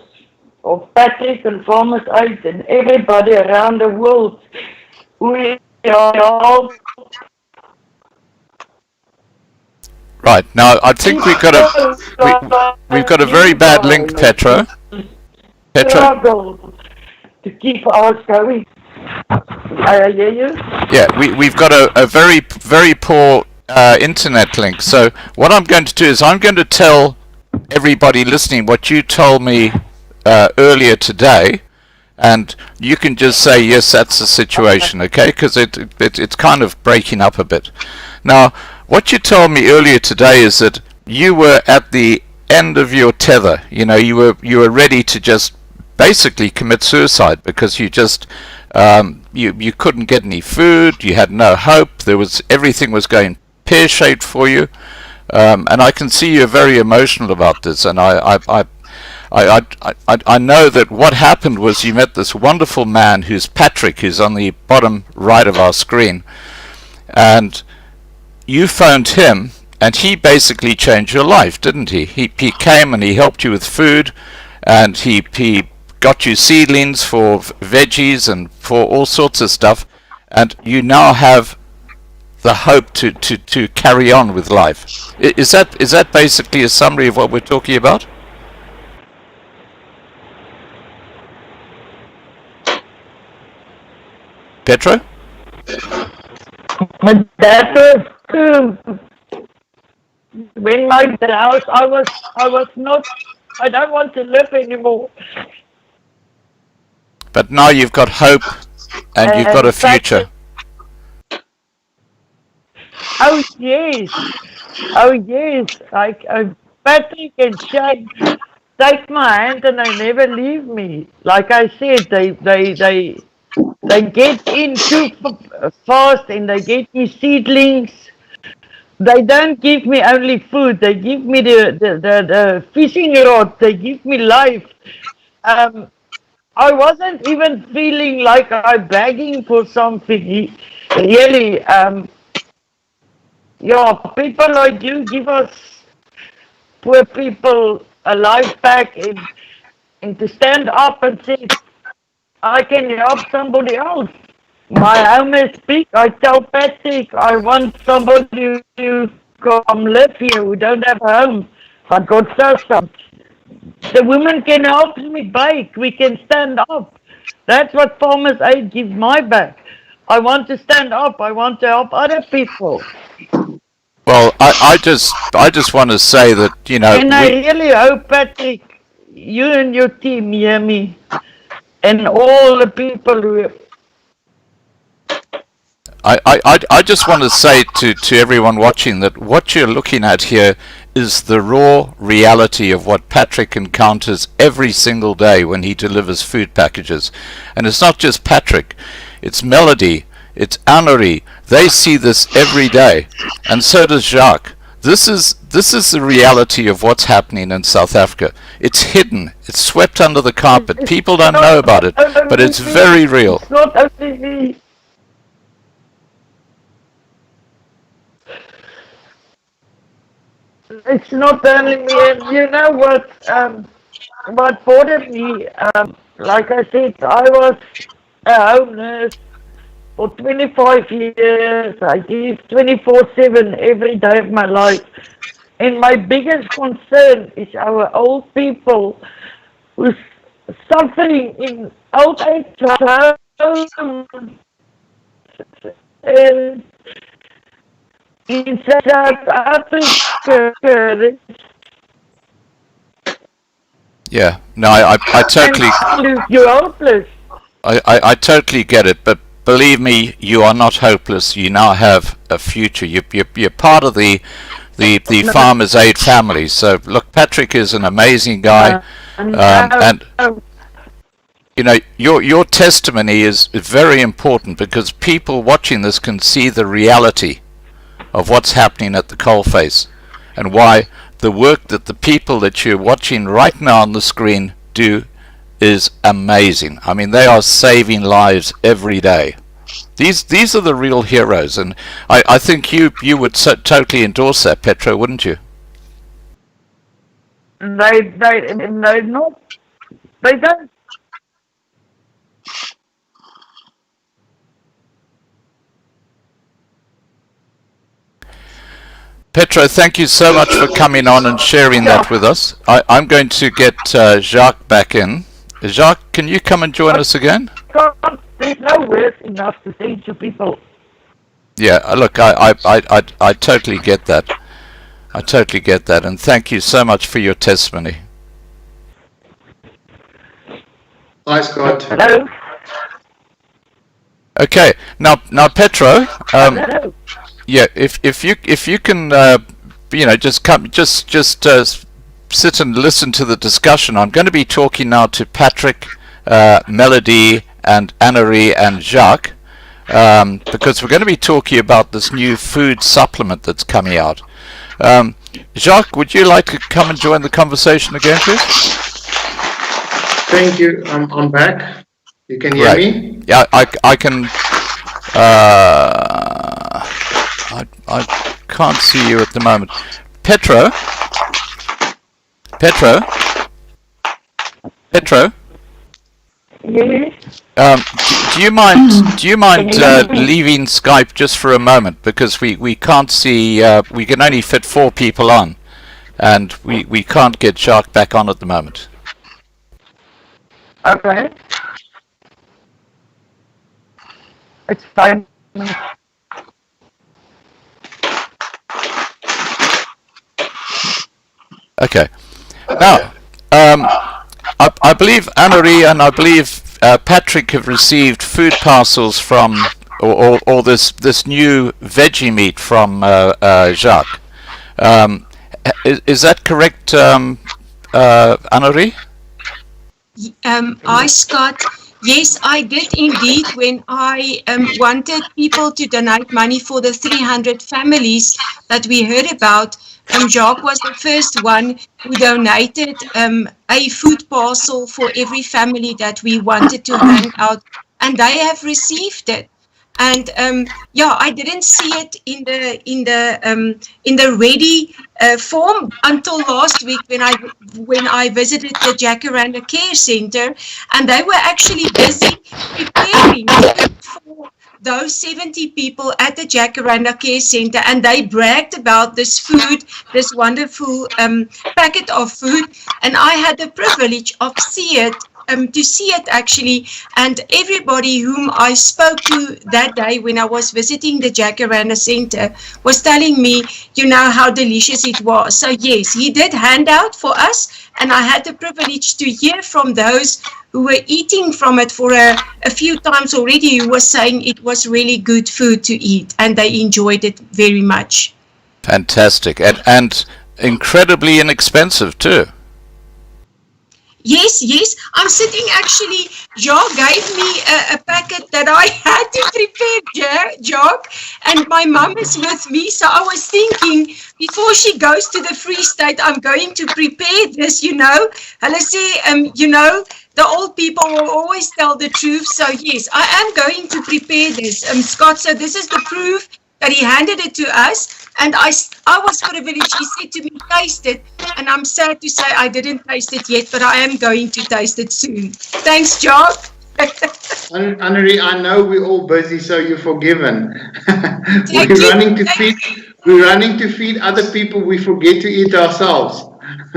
of Patrick and Farmers Aid and everybody around the world. We are all Right, now I think we've got a very bad link, Petro. Struggle to keep ours going. I hear you? Yeah, we've got a very, very poor internet link. So what I'm going to do is I'm going to tell everybody listening what you told me earlier today, and you can just say, yes, that's the situation, okay? Because it's kind of breaking up a bit. Now, what you told me earlier today is that you were at the end of your tether. You know, you were ready to just basically commit suicide because you just you couldn't get any food, you had no hope, everything was going pear-shaped for you, and I can see you're very emotional about this, and I know that what happened was you met this wonderful man who's Patrick, who's on the bottom right of our screen, and you phoned him, and he basically changed your life, didn't he? He came and he helped you with food, and he got you seedlings for veggies and for all sorts of stuff, and you now have the hope to carry on with life. Is that basically a summary of what we're talking about? Petro? That was true. When my house, I was not. I don't want to live anymore. But now you've got hope, and you've got a future. Oh yes, Like Patrick and Shane take my hand and they never leave me. Like I said, they get in too fast and they get me seedlings. They don't give me only food. They give me the fishing rod. They give me life. I wasn't even feeling like I'm begging for something. Really, people like you give us poor people a life back and to stand up and say, I can help somebody else. My home is big. I tell Patrick I want somebody to come live here who don't have a home. I got some. The women can help me bake. We can stand up. That's what Farmers Aid gives my back. I want to stand up. I want to help other people. Well, I just want to say that, you know... And I really hope, Patrick, you and your team hear me. And all the people who... I just want to say to everyone watching that what you're looking at here is the raw reality of what Patrick encounters every single day when he delivers food packages. And it's not just Patrick, it's Melodie, it's Annari. They see this every day, and so does Jacques. This is the reality of what's happening in South Africa. It's hidden, it's swept under the carpet. People don't know about it, but it's very real. It's not only me. It's not only me, and you know what bothered me, like I said, I was a home nurse for 25 years. I give 24/7 every day of my life. And my biggest concern is our old people who's suffering in old age homes and in South Africa. Yeah, no, I totally, You're hopeless. I totally get it. But believe me, you are not hopeless. You now have a future. You're part of the Farmers Aid family. So look, Patrick is an amazing guy, and you know your testimony is very important because people watching this can see the reality of what's happening at the coalface and why the work that the people that you're watching right now on the screen do is amazing. I mean, they are saving lives every day. These are the real heroes, and I think you would totally endorse that, Petro, wouldn't you? They don't. Petro, thank you so much for coming on and sharing that with us. I'm going to get Jacques back in. Jacques, can you come and join us again? There's no words enough to say to people. Yeah, look, I totally get that. I totally get that, and thank you so much for your testimony. Hi, Scott. Hello? Okay, now Petro, Hello? yeah, if you can, just sit and listen to the discussion. I'm going to be talking now to Patrick, Melodie, and Annari and Jacques, because we're going to be talking about this new food supplement that's coming out. Jacques, would you like to come and join the conversation again, please? Thank you. I'm back. You can hear me? Yeah, I can. I can't see you at the moment. Petro. Yes? Do you mind leaving Skype just for a moment, because we can't see, we can only fit 4 people on, and we can't get Jacques back on at the moment. Okay. It's fine. Okay. Now, I believe Annari and I believe Patrick have received food parcels from, or this new veggie meat from Jacques. Is that correct, Annari? Hi, Scott. Yes, I did indeed. When I wanted people to donate money for the 300 families that we heard about, Jacques was the first one who donated a food parcel for every family that we wanted to hand out, and they have received it. And yeah, I didn't see it in the ready form until last week when I visited the Jacaranda Care Center, and they were actually busy preparing for those 70 people at the Jacaranda Care Center, and they bragged about this food, this wonderful packet of food, and I had the privilege of to see it actually, and everybody whom I spoke to that day when I was visiting the Jacaranda Center was telling me, you know, how delicious it was. So yes, he did hand out for us, and I had the privilege to hear from those who were eating from it for a few times already, who was saying it was really good food to eat, and they enjoyed it very much. Fantastic, and incredibly inexpensive too. Yes, I'm sitting actually, Jacques gave me a packet that I had to prepare, Jacques, and my mum is with me, so I was thinking, before she goes to the Free State, I'm going to prepare this, you know. Hulle say, you know, the old people will always tell the truth, so yes, I am going to prepare this, Scott, so this is the proof that he handed it to us, and I was privileged. He said to me, taste it, and I'm sad to say I didn't taste it yet, but I am going to taste it soon. Thanks, Jacques. Annari, I know we're all busy, so you're forgiven. Thank we're you. running to feed other people. We forget to eat ourselves.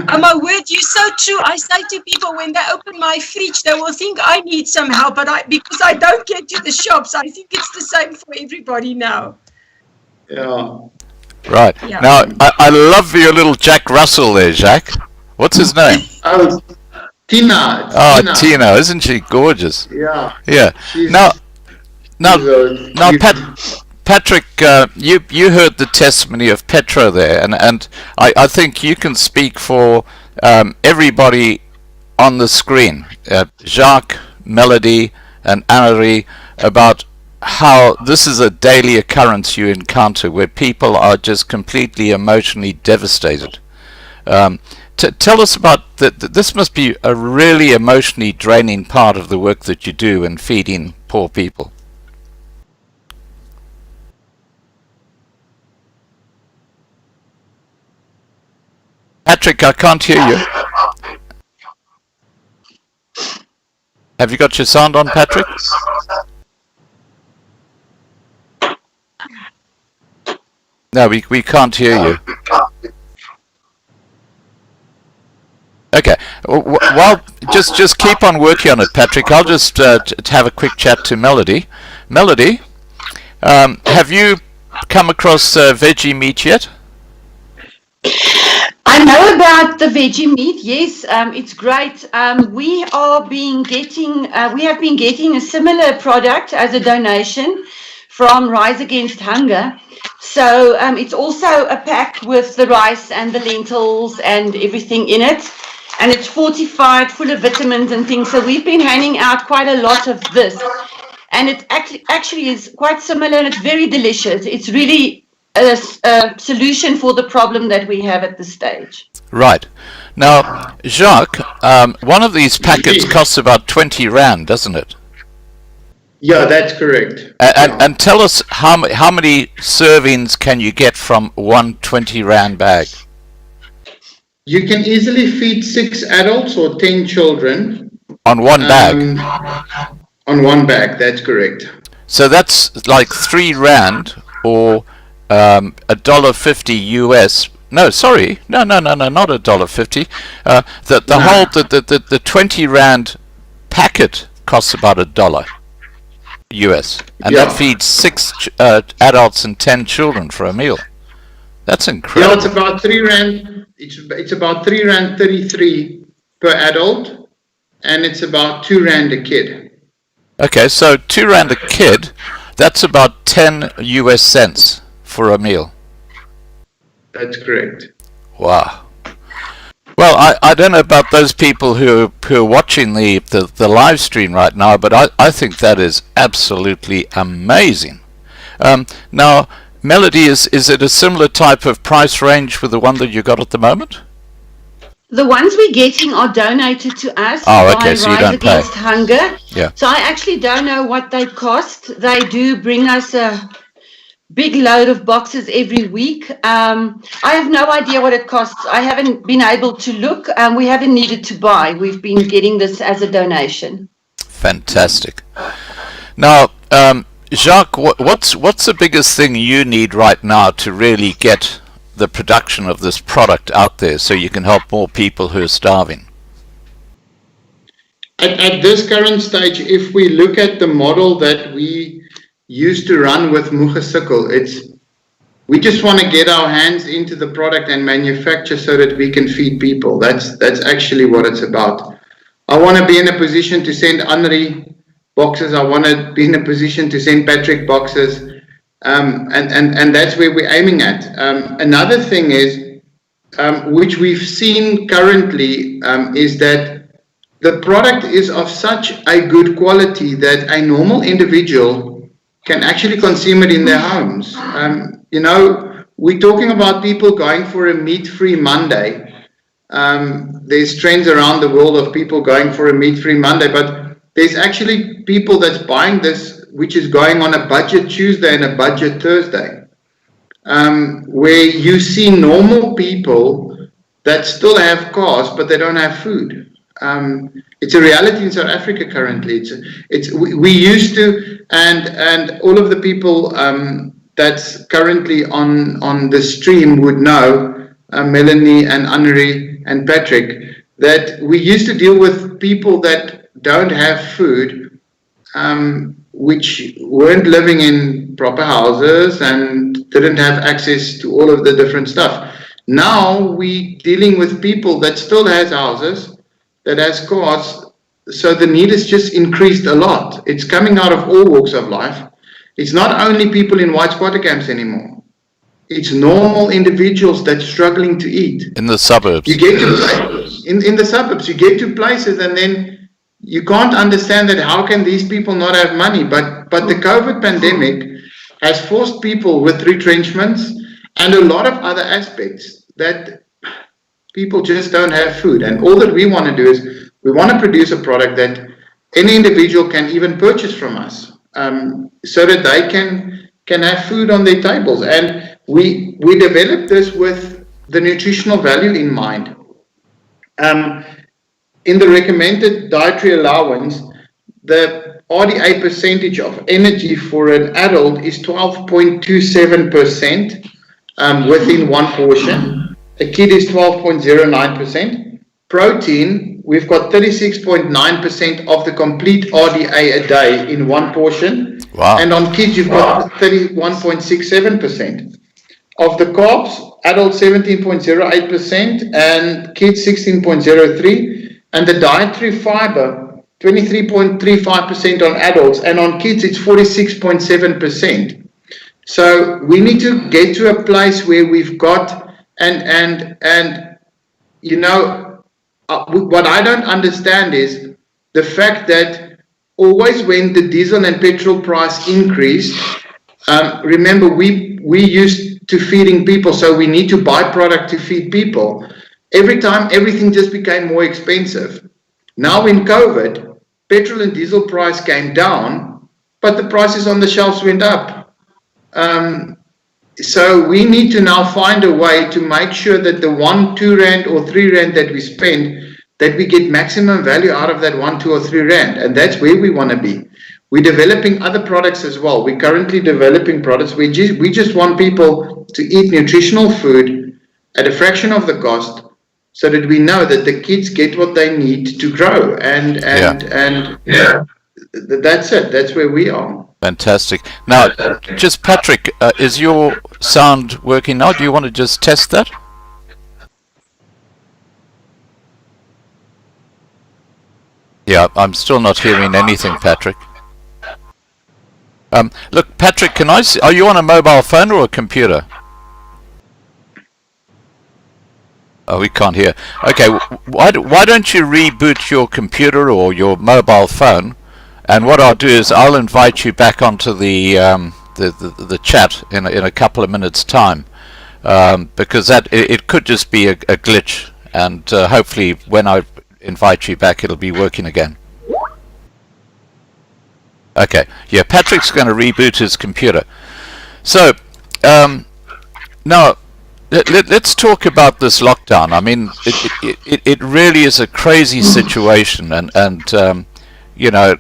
Oh my word, you're so true. I say to people when they open my fridge, they will think I need some help, but because I don't get to the shops, I think it's the same for everybody now. Yeah. Right. Yeah. Now, I love your little Jack Russell there, Jacques. What's his name? Oh, Tina. Oh, Tina. Isn't she gorgeous? Yeah. Yeah. She's, Now, she's Patrick, you heard the testimony of Petro there, and I think you can speak for everybody on the screen, Jacques, Melodie, and Annari, about how this is a daily occurrence you encounter where people are just completely emotionally devastated. Tell us about that. This must be a really emotionally draining part of the work that you do in feeding poor people. Patrick, I can't hear you. Have you got your sound on, Patrick? No, we can't hear you. Okay. Well, just keep on working on it, Patrick. I'll just have a quick chat to Melodie. Melodie, have you come across veggie meat yet? I know about the veggie meat. Yes, it's great. We have been getting a similar product as a donation from Rise Against Hunger. So it's also a pack with the rice and the lentils and everything in it. And it's fortified, full of vitamins and things. So we've been handing out quite a lot of this. And it actually is quite similar, and it's very delicious. It's really a solution for the problem that we have at this stage. Right. Now, Jacques, one of these packets costs about 20 Rand, doesn't it? Yeah, that's correct. And tell us how many servings can you get from one 20 Rand bag? You can easily feed 6 adults or 10 children. On one bag? On one bag, that's correct. So that's like 3 Rand or $1.50 US. No, sorry. No, not $1.50. The 20 Rand packet costs about $1 US. And that feeds 6 adults and 10 children for a meal. That's incredible. Yeah, it's about 3 Rand. It's about 3 Rand 33 per adult, and it's about 2 Rand a kid. Okay, so 2 Rand a kid, that's about 10 US cents for a meal. That's correct. Wow. Well, I don't know about those people who are watching the live stream right now, but I think that is absolutely amazing. Now, Melodie, is it a similar type of price range with the one that you got at the moment? The ones we're getting are donated to us by Rise Against Hunger. Yeah. So I actually don't know what they cost. They do bring us a big load of boxes every week. I have no idea what it costs. I haven't been able to look. We haven't needed to buy. We've been getting this as a donation. Fantastic. Now, Jacques, what's the biggest thing you need right now to really get the production of this product out there so you can help more people who are starving? At this current stage, if we look at the model that we used to run with Krugersdorp, we just want to get our hands into the product and manufacture so that we can feed people. That's actually what it's about. I want to be in a position to send Annari boxes. I want to be in a position to send Patrick boxes. And that's where we're aiming at. Another thing is, which we've seen currently, is that the product is of such a good quality that a normal individual can actually consume it in their homes. We're talking about people going for a meat-free Monday. There's trends around the world of people going for a meat-free Monday, but there's actually people that's buying this, which is going on a budget Tuesday and a budget Thursday, where you see normal people that still have cars, but they don't have food. it's a reality in South Africa currently. We used to, and all of the people that's currently on the stream would know, Melanie and Annari and Patrick, that we used to deal with people that don't have food, which weren't living in proper houses and didn't have access to all of the different stuff. Now we dealing with people that still has houses, that has cars, so the need has just increased a lot. It's coming out of all walks of life. It's not only people in white squatter camps anymore. It's normal individuals that's struggling to eat. In the suburbs. You get to in the suburbs, you get to places and then you can't understand that how can these people not have money? But the COVID pandemic has forced people with retrenchments and a lot of other aspects that people just don't have food. And all that we want to do is we want to produce a product that any individual can even purchase from us, so that they can have food on their tables. And we developed this with the nutritional value in mind. In the recommended dietary allowance, the RDA percentage of energy for an adult is 12.27% within one portion. A kid is 12.09%. Protein, we've got 36.9% of the complete RDA a day in one portion. Wow. And on kids, you've got 31.67%. Of the carbs, adults 17.08% and kids 16.03%. And the dietary fiber, 23.35% on adults, and on kids it's 46.7%. So we need to get to a place where we've got, and you know, what I don't understand is the fact that always when the diesel and petrol price increased, remember we used to feeding people, so we need to buy product to feed people. Every time everything just became more expensive. Now in COVID, petrol and diesel price came down, but the prices on the shelves went up. So we need to now find a way to make sure that the 1, 2 rand or 3 rand that we spend, that we get maximum value out of that 1, 2 or 3 rand. And that's where we want to be. We're developing other products as well. We're currently developing products. We just want people to eat nutritional food at a fraction of the cost, so that we know that the kids get what they need to grow. And that's it. That's where we are. Fantastic. Now, just Patrick, is your sound working now? Do you want to just test that? Yeah, I'm still not hearing anything, Patrick. Look, Patrick, can I see, are you on a mobile phone or a computer? Oh, we can't hear. Okay, why don't you reboot your computer or your mobile phone? And what I'll do is I'll invite you back onto the chat in a couple of minutes' time, because it could just be a glitch, and hopefully when I invite you back it'll be working again. Okay, yeah, Patrick's going to reboot his computer. So now let's talk about this lockdown. I mean, it really is a crazy situation, and you know,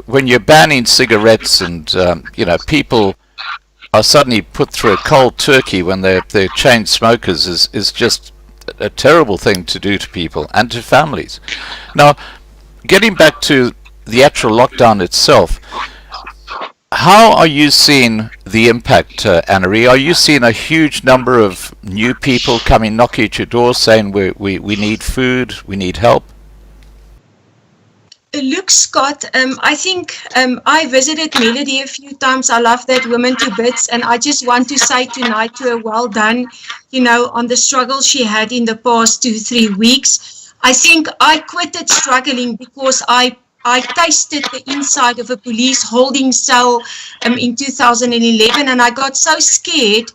when you're banning cigarettes and you know, people are suddenly put through a cold turkey when they're chain smokers is just a terrible thing to do to people and to families. Now, getting back to the actual lockdown itself, how are you seeing the impact, Annari? Are you seeing a huge number of new people coming knocking at your door saying we need food, we need help? Look, Scott, I think I visited Melodie a few times. I love that woman to bits, and I just want to say tonight to her, well done, you know, on the struggle she had in the past 2-3 weeks. I think I quitted struggling because I tasted the inside of a police holding cell in 2011, and I got so scared.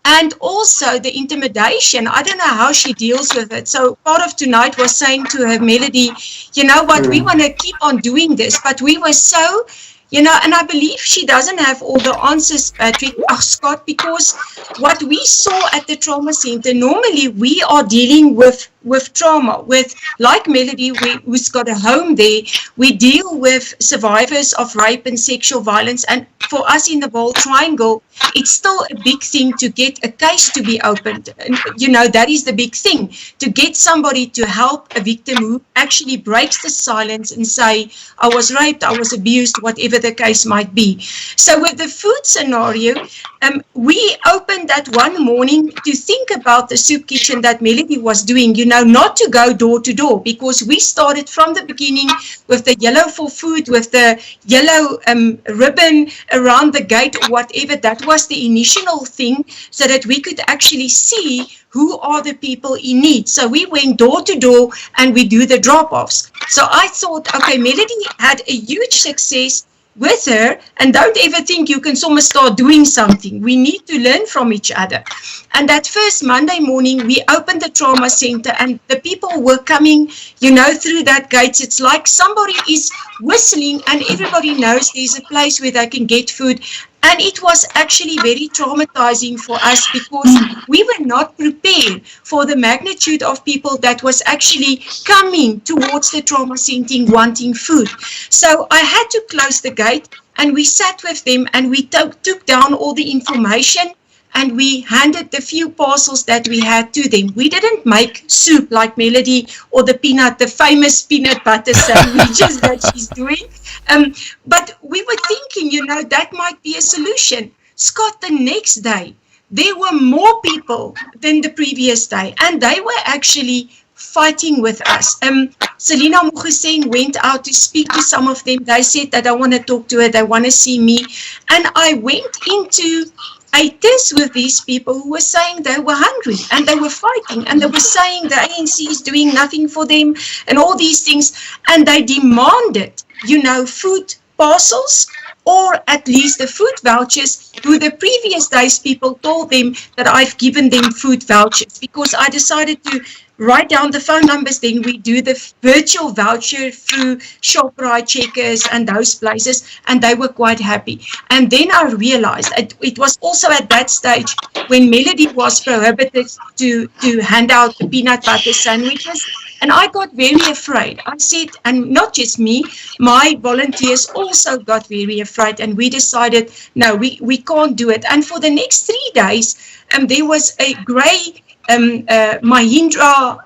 And also the intimidation, I don't know how she deals with it. So part of tonight was saying to her, Melodie, you know what, we want to keep on doing this, but we were so, you know, and I believe she doesn't have all the answers, Patrick, Scott, because what we saw at the trauma center, normally we are dealing with with trauma, with, like Melodie, who's got a home there. We deal with survivors of rape and sexual violence, and for us in the Bold Triangle, it's still a big thing to get a case to be opened. And, you know, that is the big thing, to get somebody to help a victim who actually breaks the silence and say, I was raped, I was abused, whatever the case might be. So with the food scenario, we opened that one morning to think about the soup kitchen that Melodie was doing, you know, not to go door to door, because we started from the beginning with the yellow for food, with the yellow ribbon around the gate or whatever. That was the initial thing, so that we could actually see who are the people in need. So we went door to door and we do the drop-offs. So I thought, okay, Melodie had a huge success with her, and don't ever think you can almost start doing something. We need to learn from each other. And that first Monday morning, we opened the trauma center, and the people were coming, you know, through that gates. It's like somebody is whistling and everybody knows there's a place where they can get food. And it was actually very traumatizing for us, because we were not prepared for the magnitude of people that was actually coming towards the trauma center wanting food. So I had to close the gate, and we sat with them, and we took down all the information, and we handed the few parcels that we had to them. We didn't make soup like Melodie or the famous peanut butter sandwiches that she's doing. But we were thinking, you know, that might be a solution. Scott, the next day, there were more people than the previous day, and they were actually fighting with us. Selina Mugeseng went out to speak to some of them. They said that I want to talk to her, they want to see me. And I went into a test with these people who were saying they were hungry and they were fighting, and they were saying the ANC is doing nothing for them and all these things. And they demanded, you know, food parcels, or at least the food vouchers, who the previous days people told them that I've given them food vouchers, because I decided to write down the phone numbers. Then we do the virtual voucher through ShopRite, Checkers and those places, and they were quite happy. And then I realized it was also at that stage when Melodie was prohibited to hand out the peanut butter sandwiches. And I got very afraid. I said, and not just me, my volunteers also got very afraid, and we decided, no, we can't do it. And for the next 3 days, there was a grey Mahindra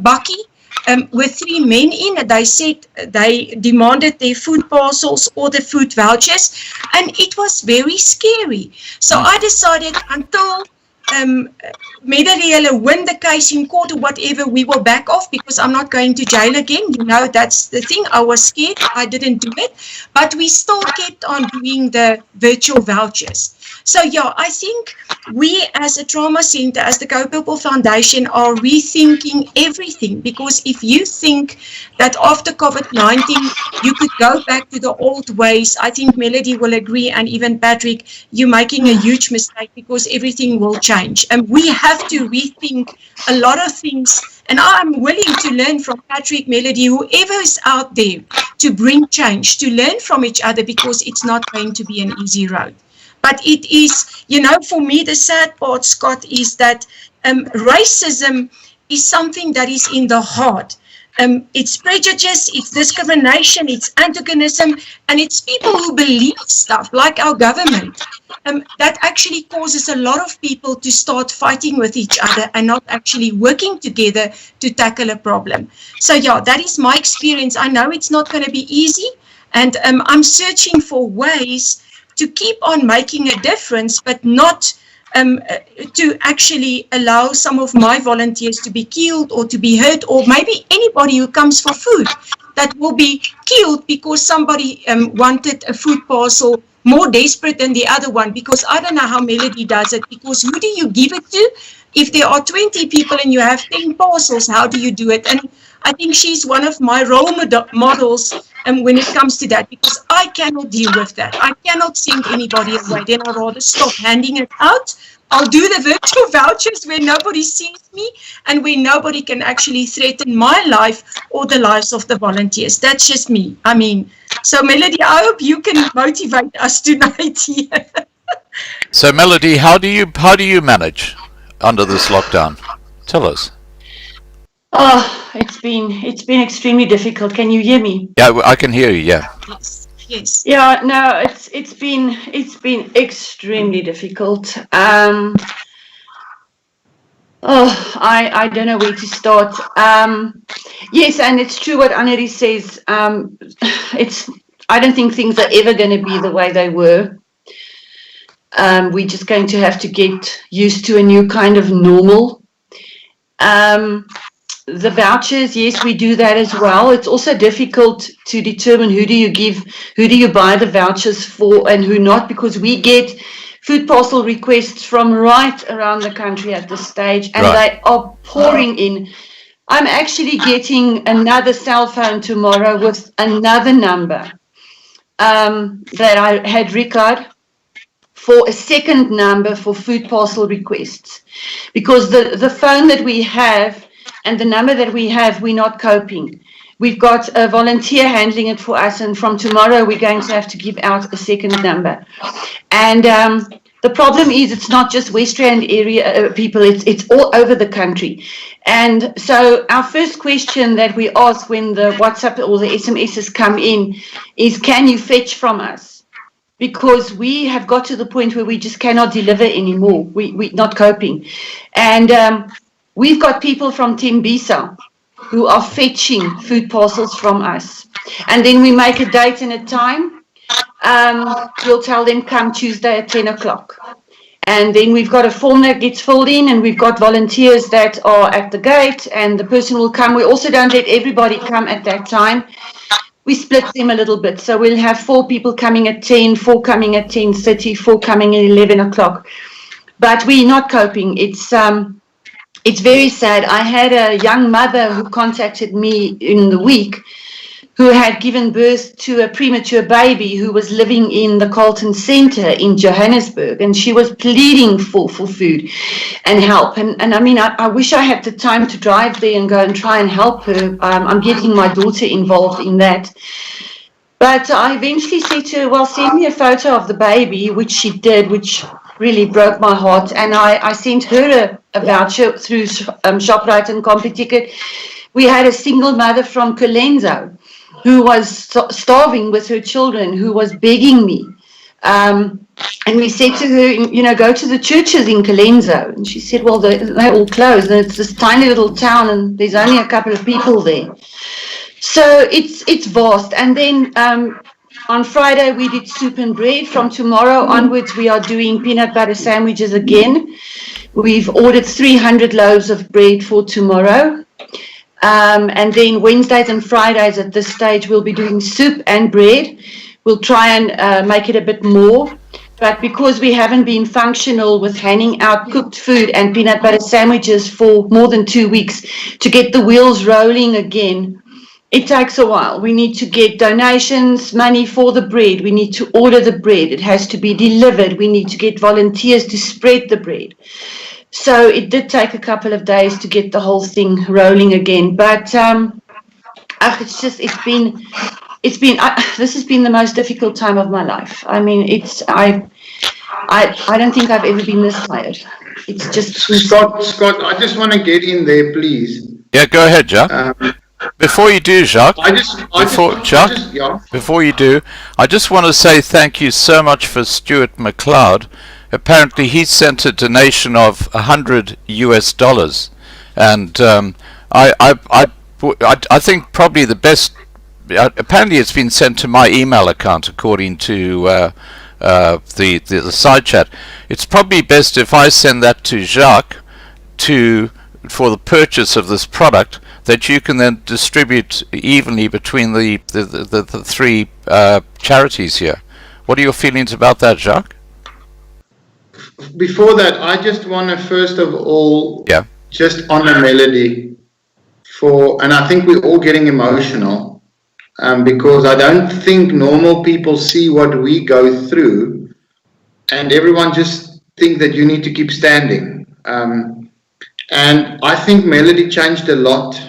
bakkie with 3 men in, and they said they demanded their food parcels or the food vouchers, and it was very scary. So I decided, until Melodie win the case in court or whatever, we will back off, because I'm not going to jail again. You know, that's the thing. I was scared. I didn't do it, but we still kept on doing the virtual vouchers. So yeah, I think we as a trauma center, as the Go People Foundation, are rethinking everything, because if you think that after COVID-19 you could go back to the old ways, I think Melodie will agree, and even Patrick, you're making a huge mistake, because everything will change. And we have to rethink a lot of things. And I'm willing to learn from Patrick, Melodie, whoever is out there, to bring change, to learn from each other, because it's not going to be an easy road. But it is, you know, for me, the sad part, Scott, is that racism is something that is in the heart. It's prejudice, it's discrimination, it's antagonism, and it's people who believe stuff like our government that actually causes a lot of people to start fighting with each other and not actually working together to tackle a problem. So yeah, that is my experience. I know it's not going to be easy, and I'm searching for ways to keep on making a difference, but not to actually allow some of my volunteers to be killed or to be hurt, or maybe anybody who comes for food that will be killed because somebody wanted a food parcel more desperate than the other one. Because I don't know how Melodie does it, because who do you give it to? If there are 20 people and you have 10 parcels, how do you do it? And I think she's one of my role models when it comes to that, because I cannot deal with that. I cannot send anybody away. Then I'd rather stop handing it out. I'll do the virtual vouchers where nobody sees me and where nobody can actually threaten my life or the lives of the volunteers. That's just me. I mean, so Melodie, I hope you can motivate us tonight here. So Melodie, how do you manage under this lockdown? Tell us. Oh, it's been extremely difficult. Can you hear me? Yeah, I can hear you. Yeah. Yes. Yes. Yeah, no, it's been extremely difficult. I don't know where to start. Yes, and it's true what Annari says. I don't think things are ever going to be the way they were. We're just going to have to get used to a new kind of normal. The vouchers, yes, we do that as well. It's also difficult to determine who do you buy the vouchers for and who not, because we get food parcel requests from right around the country at this stage, and they are pouring in. I'm actually getting another cell phone tomorrow with another number that I had recorded for a second number for food parcel requests, because the phone that we have and the number that we have, we're not coping. We've got a volunteer handling it for us, and from tomorrow we're going to have to give out a second number. And the problem is it's not just West Rand area people, it's all over the country. And so our first question that we ask when the WhatsApp or the SMSs come in is, can you fetch from us? Because we have got to the point where we just cannot deliver anymore. We're not coping. And we've got people from Tembisa who are fetching food parcels from us. And then we make a date and a time. We'll tell them come Tuesday at 10 o'clock. And then we've got a form that gets filled in, and we've got volunteers that are at the gate, and the person will come. We also don't let everybody come at that time. We split them a little bit. So we'll have 4 people coming at 10, 4 coming at 10:30, 4 coming at 11 o'clock. But we're not coping. It's very sad. I had a young mother who contacted me in the week who had given birth to a premature baby who was living in the Carlton Centre in Johannesburg, and she was pleading for food and help. And I mean, I wish I had the time to drive there and go and try and help her. I'm getting my daughter involved in that. But I eventually said to her, well, send me a photo of the baby, which she did, which really broke my heart. And I sent her a voucher through ShopRite and Computicket. We had a single mother from Colenso who was starving with her children, who was begging me. And we said to her, go to the churches in Colenso. And she said, well, they're all closed. And it's this tiny little town, and there's only a couple of people there. So it's vast. And then on Friday, we did soup and bread. From tomorrow onwards, we are doing peanut butter sandwiches again. We've ordered 300 loaves of bread for tomorrow. And then Wednesdays and Fridays at this stage, we'll be doing soup and bread. We'll try and make it a bit more. But because we haven't been functional with handing out cooked food and peanut butter sandwiches for more than 2 weeks to get the wheels rolling again, it takes a while. We need to get donations, money for the bread. We need to order the bread. It has to be delivered. We need to get volunteers to spread the bread. So it did take a couple of days to get the whole thing rolling again. But this has been the most difficult time of my life. I mean, I don't think I've ever been this tired. It's just Scott, I just want to get in there, please. Yeah, go ahead, Jacques. Before you do, Jacques, before you do, I just want to say thank you so much for Stuart McLeod. Apparently, he sent a donation of $100 US, and I think probably the best. Apparently, it's been sent to my email account, according to the side chat. It's probably best if I send that to Jacques for the purchase of this product, that you can then distribute evenly between the 3 charities here. What are your feelings about that, Jacques? Before that, I just want to first of all just honor Melodie and I think we're all getting emotional because I don't think normal people see what we go through, and everyone just think that you need to keep standing. And I think Melodie changed a lot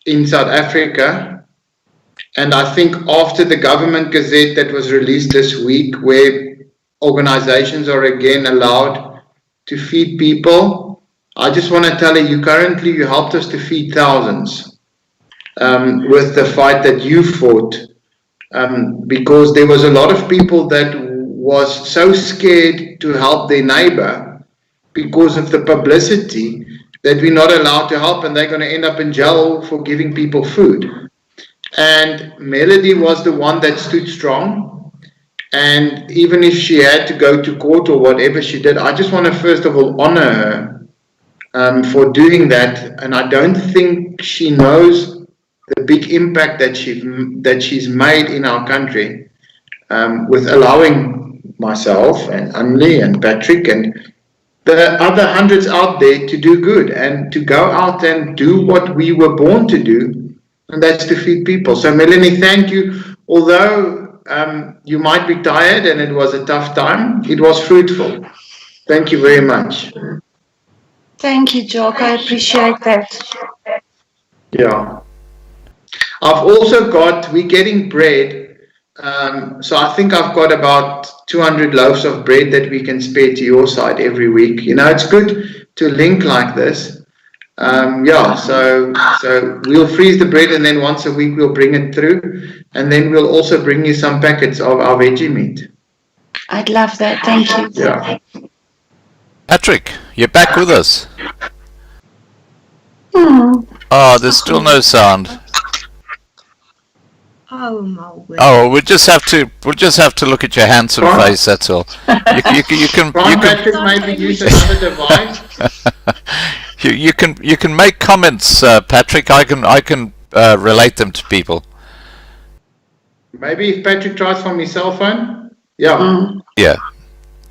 in South Africa, and I think after the government gazette that was released this week, where organizations are again allowed to feed people, I just want to tell you currently you helped us to feed thousands with the fight that you fought, because there was a lot of people that was so scared to help their neighbor because of the publicity that we're not allowed to help, and they're going to end up in jail for giving people food. And Melodie was the one that stood strong, and even if she had to go to court or whatever she did, I just want to first of all honor her for doing that. And I don't think she knows the big impact that she's made in our country, with allowing myself and Annari and Patrick and the other hundreds out there to do good and to go out and do what we were born to do, and that's to feed people. So Melanie, thank you. Although you might be tired and it was a tough time, it was fruitful. Thank you very much. Thank you, Jacques. I appreciate that. Yeah. I've also got, we're getting bread. So I think I've got about 200 loaves of bread that we can spare to your side every week. You know, it's good to link like this. Yeah, so we'll freeze the bread, and then once a week we'll bring it through, and then we'll also bring you some packets of our veggie meat. I'd love that. Thank you. Yeah. Patrick, you're back with us. Oh, there's still no sound. Oh my word. Oh, we'll just have to look at your handsome face. That's all. You can Patrick maybe use another device. you can make comments, Patrick. I can relate them to people. Maybe if Patrick tries from his cell phone. Yeah. Yeah.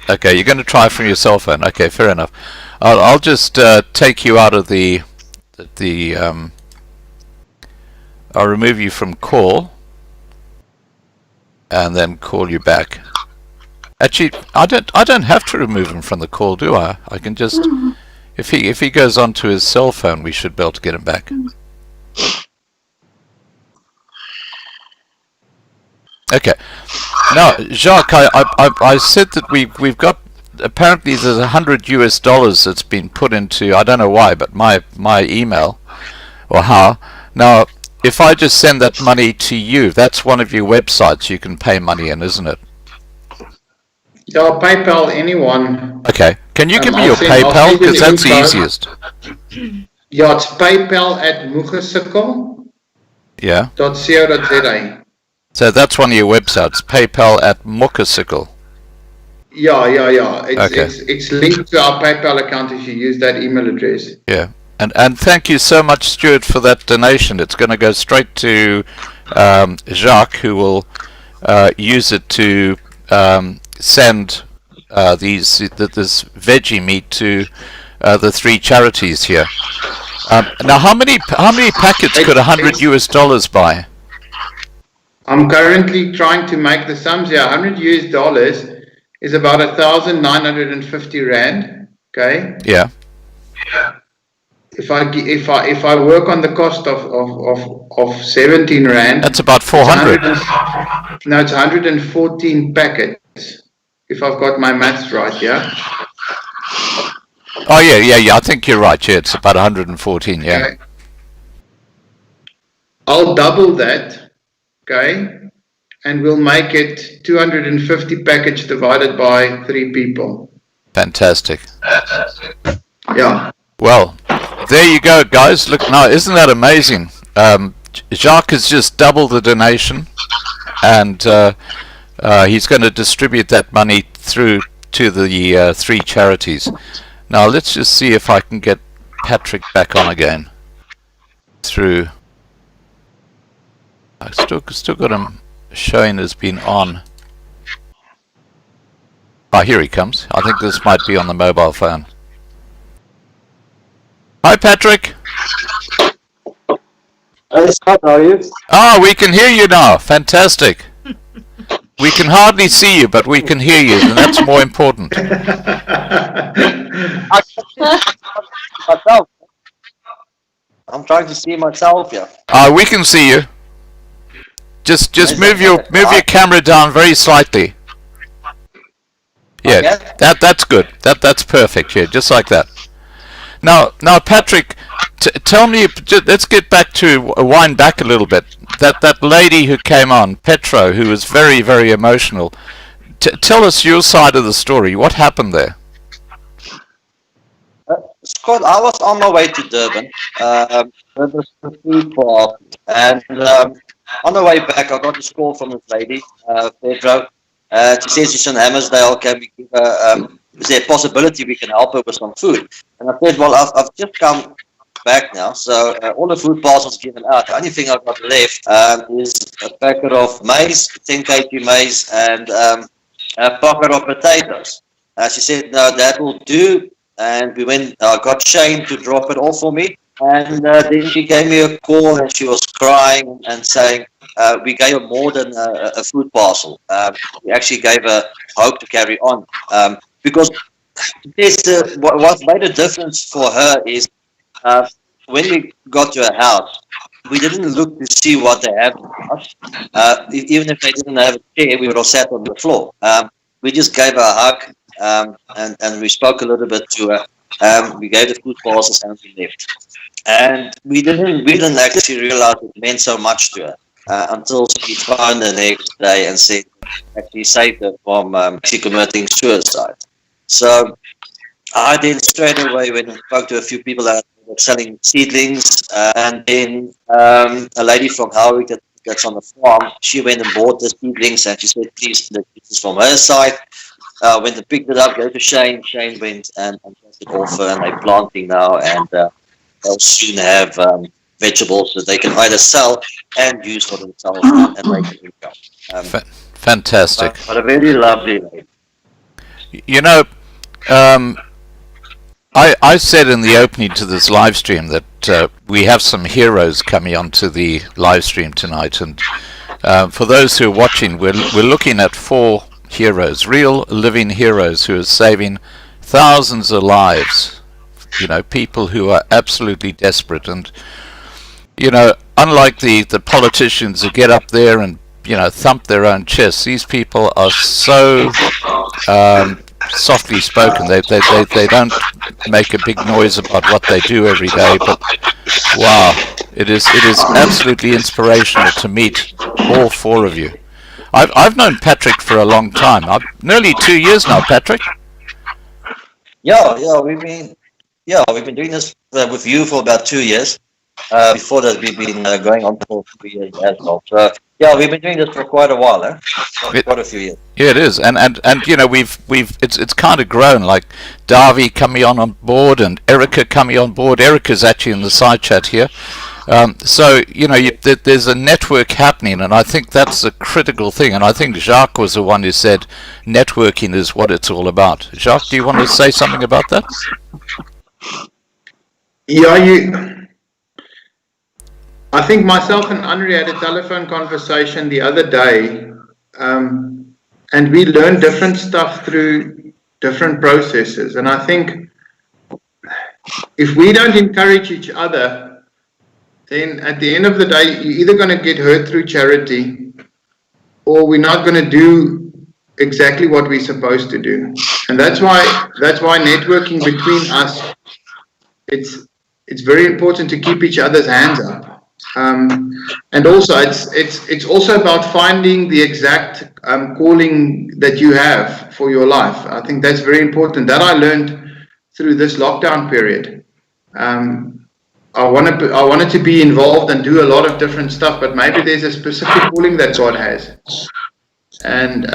Okay, you're going to try from your cell phone. Okay, fair enough. I'll just take you out of the I'll remove you from call, and then call you back. Actually, I don't have to remove him from the call, do I? I can just if he goes onto his cell phone, we should be able to get him back. Okay. Now, Jacques, I said that we've got, apparently there's $100 that's been put into, I don't know why, but my email, or how. Now, if I just send that money to you, that's one of your websites you can pay money in, isn't it? Yeah, PayPal, anyone. Okay. Can you give me your PayPal? Because that's the easiest. Yeah, it's PayPal at Krugersdorp.co.za. Yeah. So that's one of your websites, PayPal at Krugersdorp. Yeah. It's linked to our PayPal account if you use that email address. Yeah. And thank you so much, Stuart, for that donation. It's going to go straight to Jacques, who will use it to send this veggie meat to the 3 charities here. Now, how many packets could $100 buy? I'm currently trying to make the sums here. $100 is about 1,950 rand. Okay. Yeah. If I work on the cost of 17 rand, that's about 400. No, it's 114 packets. If I've got my maths right, yeah. Oh yeah. I think you're right. Yeah, it's about 114. Yeah. Okay. I'll double that, okay, and we'll make it 250 packets divided by 3 people. Fantastic. Yeah. Well, there you go, guys. Look, now, isn't that amazing? Jacques has just doubled the donation, and he's going to distribute that money through to the 3 charities. Now, let's just see if I can get Patrick back on again. Through. I've still got him showing has been on. Oh, here he comes. I think this might be on the mobile phone. Hi, Patrick. Hi, Scott, how are you? Oh, we can hear you now. Fantastic. We can hardly see you, but we can hear you, and that's more important. I'm trying to see myself here. We can see you. Just move your camera down very slightly. Yeah, Okay. that's good. That's perfect. Yeah, just like that. Now, Patrick, tell me. Let's get back to wind back a little bit. That lady who came on, Petro, who was very, very emotional. Tell us your side of the story. What happened there? Scott, I was on my way to Durban. With the food park, and on the way back, I got this call from this lady, Pedro. She says she's in Hammersdale. Can we give her? Is there a possibility we can help her with some food? And I said, well, I've just come back now, so all the food parcels given out. The only thing I've got left is a packet of maize, 10 kg maize, and a pocket of potatoes. She said, no, that will do. And we went, got Shane to drop it off for me. And then she gave me a call and she was crying and saying, we gave her more than a food parcel. We actually gave her hope to carry on. Because what made a difference for her is when we got to her house, we didn't look to see what they had in the house. Even if they didn't have a chair, we would have sat on the floor. We just gave her a hug. And we spoke a little bit to her. We gave the food parcels and we left. And we didn't actually realize it meant so much to her until she phoned the next day and said actually saved her from actually committing suicide. So I then straight away went and spoke to a few people that were selling seedlings, and then a lady from Howick that's on the farm, she went and bought the seedlings and she said, please, this is from her side. When they picked it up, go to Shane. Shane went and took it off, and they're planting now, and they'll soon have vegetables that they can either sell and use for themselves and make an income. Fantastic. But a very lovely lady. You know, I said in the opening to this live stream that we have some heroes coming onto the live stream tonight, and for those who are watching, we're looking at 4 heroes, real living heroes who are saving thousands of lives. You know, people who are absolutely desperate, and you know, unlike the politicians who get up there and thump their own chests, these people are so softly spoken. They don't make a big noise about what they do every day, but wow, it is absolutely inspirational to meet all 4 of you. I've known Patrick for a long time. Nearly 2 years now, Patrick. Yeah, we've been doing this with you for about 2 years. Before that, we've been going on for 3 years as well. So yeah, we've been doing this for quite a while, quite a few years. Yeah, it is, and you know, it's kind of grown. Like Davy coming on board and Erica coming on board. Erica's actually in the side chat here. So you know, there's a network happening, and I think that's a critical thing. And I think Jacques was the one who said networking is what it's all about. Jacques, do you want to say something about that? Yeah, I think myself and Annari had a telephone conversation the other day, and we learned different stuff through different processes. And I think if we don't encourage each other, then at the end of the day, you're either going to get hurt through charity, or we're not going to do exactly what we're supposed to do. And that's why networking between us, it's very important to keep each other's hands up. And also it's also about finding the exact calling that you have for your life. I think that's very important. That I learned through this lockdown period. I wanted to be involved and do a lot of different stuff, but maybe there's a specific calling that God has. And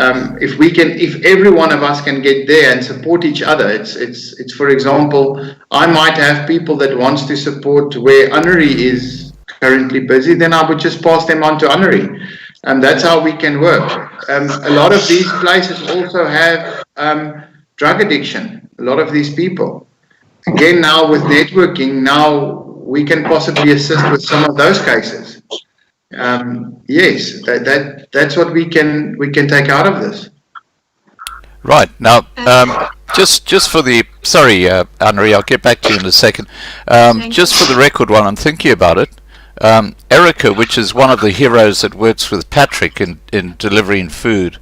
if every one of us can get there and support each other, it's for example, I might have people that wants to support where Annari is currently busy, then I would just pass them on to Annari. And that's how we can work. A lot of these places also have drug addiction, a lot of these people. Again, now with networking, now we can possibly assist with some of those cases. Yes, that's what we can take out of this. Right, now, just for the, sorry, Annari, I'll get back to you in a second. Just for the record while I'm thinking about it, Erica, which is one of the heroes that works with Patrick in delivering food,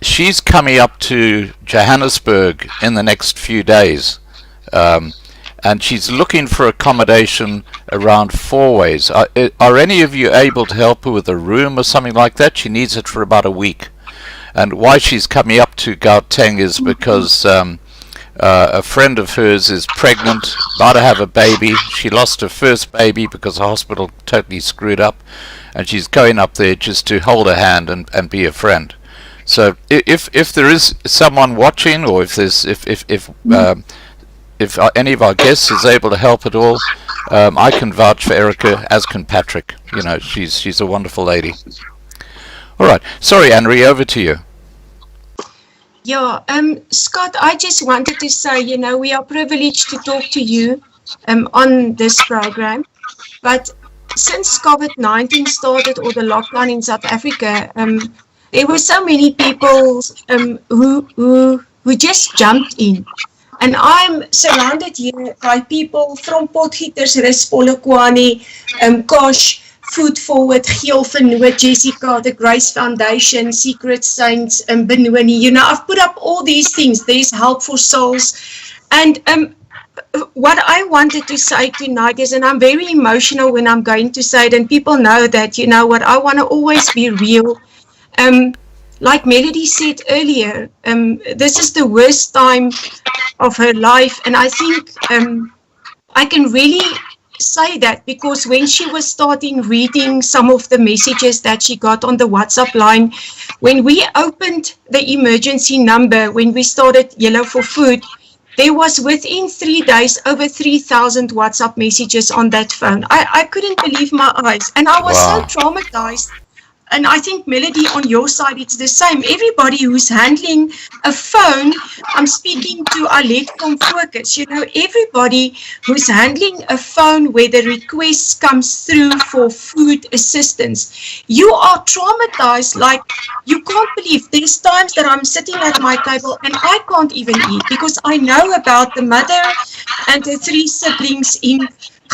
she's coming up to Johannesburg in the next few days. and she's looking for accommodation around Fourways. Are any of you able to help her with a room or something like that? She needs it for about a week. And why she's coming up to Gauteng is because a friend of hers is pregnant, about to have a baby. She lost her first baby because the hospital totally screwed up, and she's going up there just to hold her hand and be a friend. So if there is someone watching, or if any of our guests is able to help at all, I can vouch for Erica, as can Patrick. You know, she's a wonderful lady. All right, sorry, Annari, over to you. Yeah, Scott, I just wanted to say, you know, we are privileged to talk to you on this program, but since COVID-19 started, or the lockdown in South Africa, there were so many people who just jumped in. And I'm surrounded here by people from Potgietersrus, Polokwane, Kosh, Food Forward, Geel Vernoot, Jessica, the Grace Foundation, Secret Saints, Benoni. You know, I've put up all these things. There's Help for Souls. And what I wanted to say tonight is, and I'm very emotional when I'm going to say it, and people know that, you know what, I want to always be real. Like Melodie said earlier, this is the worst time of her life, and I think I can really say that because when she was starting reading some of the messages that she got on the WhatsApp line, when we opened the emergency number, when we started Yellow for Food, there was within 3 days over 3,000 WhatsApp messages on that phone. I couldn't believe my eyes, and I was so traumatized. And I think, Melodie, on your side, it's the same. Everybody who's handling a phone, I'm speaking to Alet from Focus, you know, everybody who's handling a phone where the request comes through for food assistance, you are traumatized like you can't believe. There's times that I'm sitting at my table and I can't even eat because I know about the mother and the 3 siblings in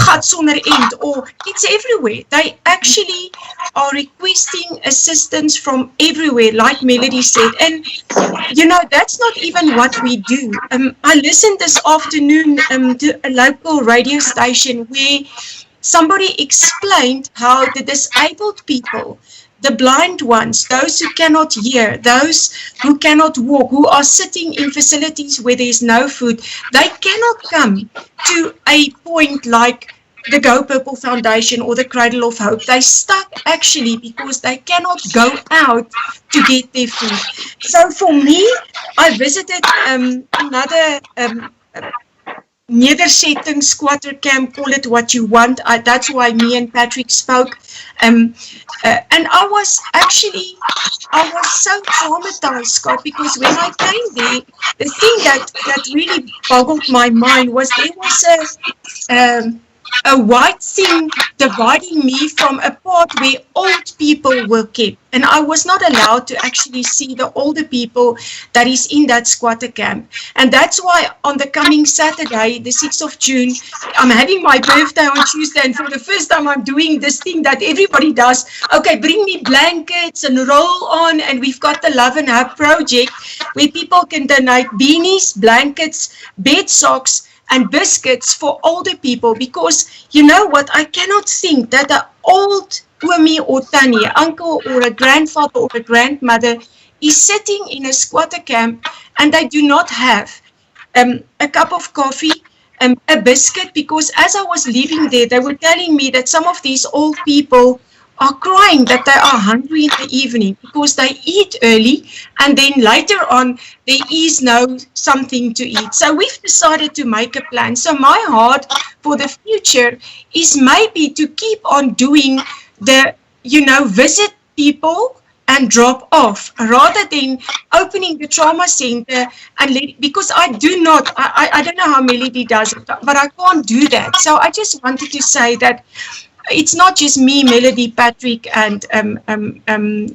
gat sonder end, or it's everywhere. They actually are requesting assistance from everywhere, like Melodie said. And, you know, that's not even what we do. I listened this afternoon to a local radio station where somebody explained how the disabled people, the blind ones, those who cannot hear, those who cannot walk, who are sitting in facilities where there's no food, they cannot come to a point like the Go Purple Foundation or the Cradle of Hope. They're stuck actually because they cannot go out to get their food. So for me, I visited another nedersetting squatter camp, call it what you want. That's why me and Patrick spoke. And I was so traumatized, Scott, because when I came there, the thing that really boggled my mind was there was a white thing dividing me from a part where old people were kept. And I was not allowed to actually see the older people that is in that squatter camp. And that's why on the coming Saturday, the 6th of June, I'm having my birthday on Tuesday, and for the first time I'm doing this thing that everybody does. Okay, bring me blankets and roll on, and we've got the Love and Hug project where people can donate beanies, blankets, bed socks, and biscuits for older people, because you know what, I cannot think that an old oomie or tannie, uncle or a grandfather or a grandmother is sitting in a squatter camp and they do not have a cup of coffee, a biscuit, because as I was leaving there, they were telling me that some of these old people are crying that they are hungry in the evening because they eat early and then later on there is no something to eat. So we've decided to make a plan. So my heart for the future is maybe to keep on doing the, you know, visit people and drop off rather than opening the trauma center and because I do not, I don't know how Melodie does it, but I can't do that. So I just wanted to say that it's not just me, Melodie, Patrick, and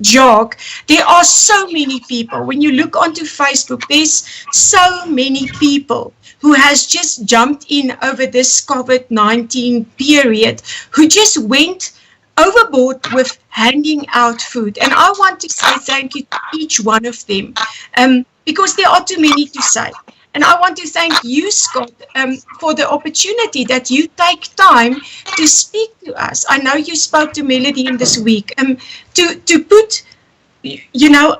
Jacques. There are so many people. When you look onto Facebook, there's so many people who has just jumped in over this COVID-19 period, who just went overboard with handing out food. And I want to say thank you to each one of them, because there are too many to say. And I want to thank you, Scott, for the opportunity that you take time to speak to us. I know you spoke to Melodie in this week, to put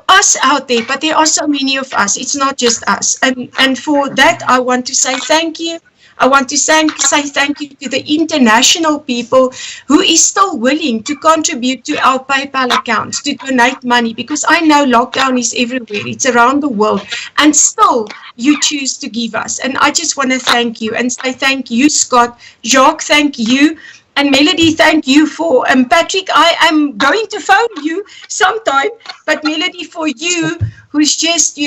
us out there, but there are so many of us. It's not just us. And for that, I want to say thank you. I want to say thank you to the international people who is still willing to contribute to our PayPal accounts, to donate money, because I know lockdown is everywhere. It's around the world. And still, you choose to give us. And I just want to thank you and say thank you, Scott. Jacques, thank you. And Melodie, thank you for, Patrick, I am going to phone you sometime, but Melodie, for you, who's just,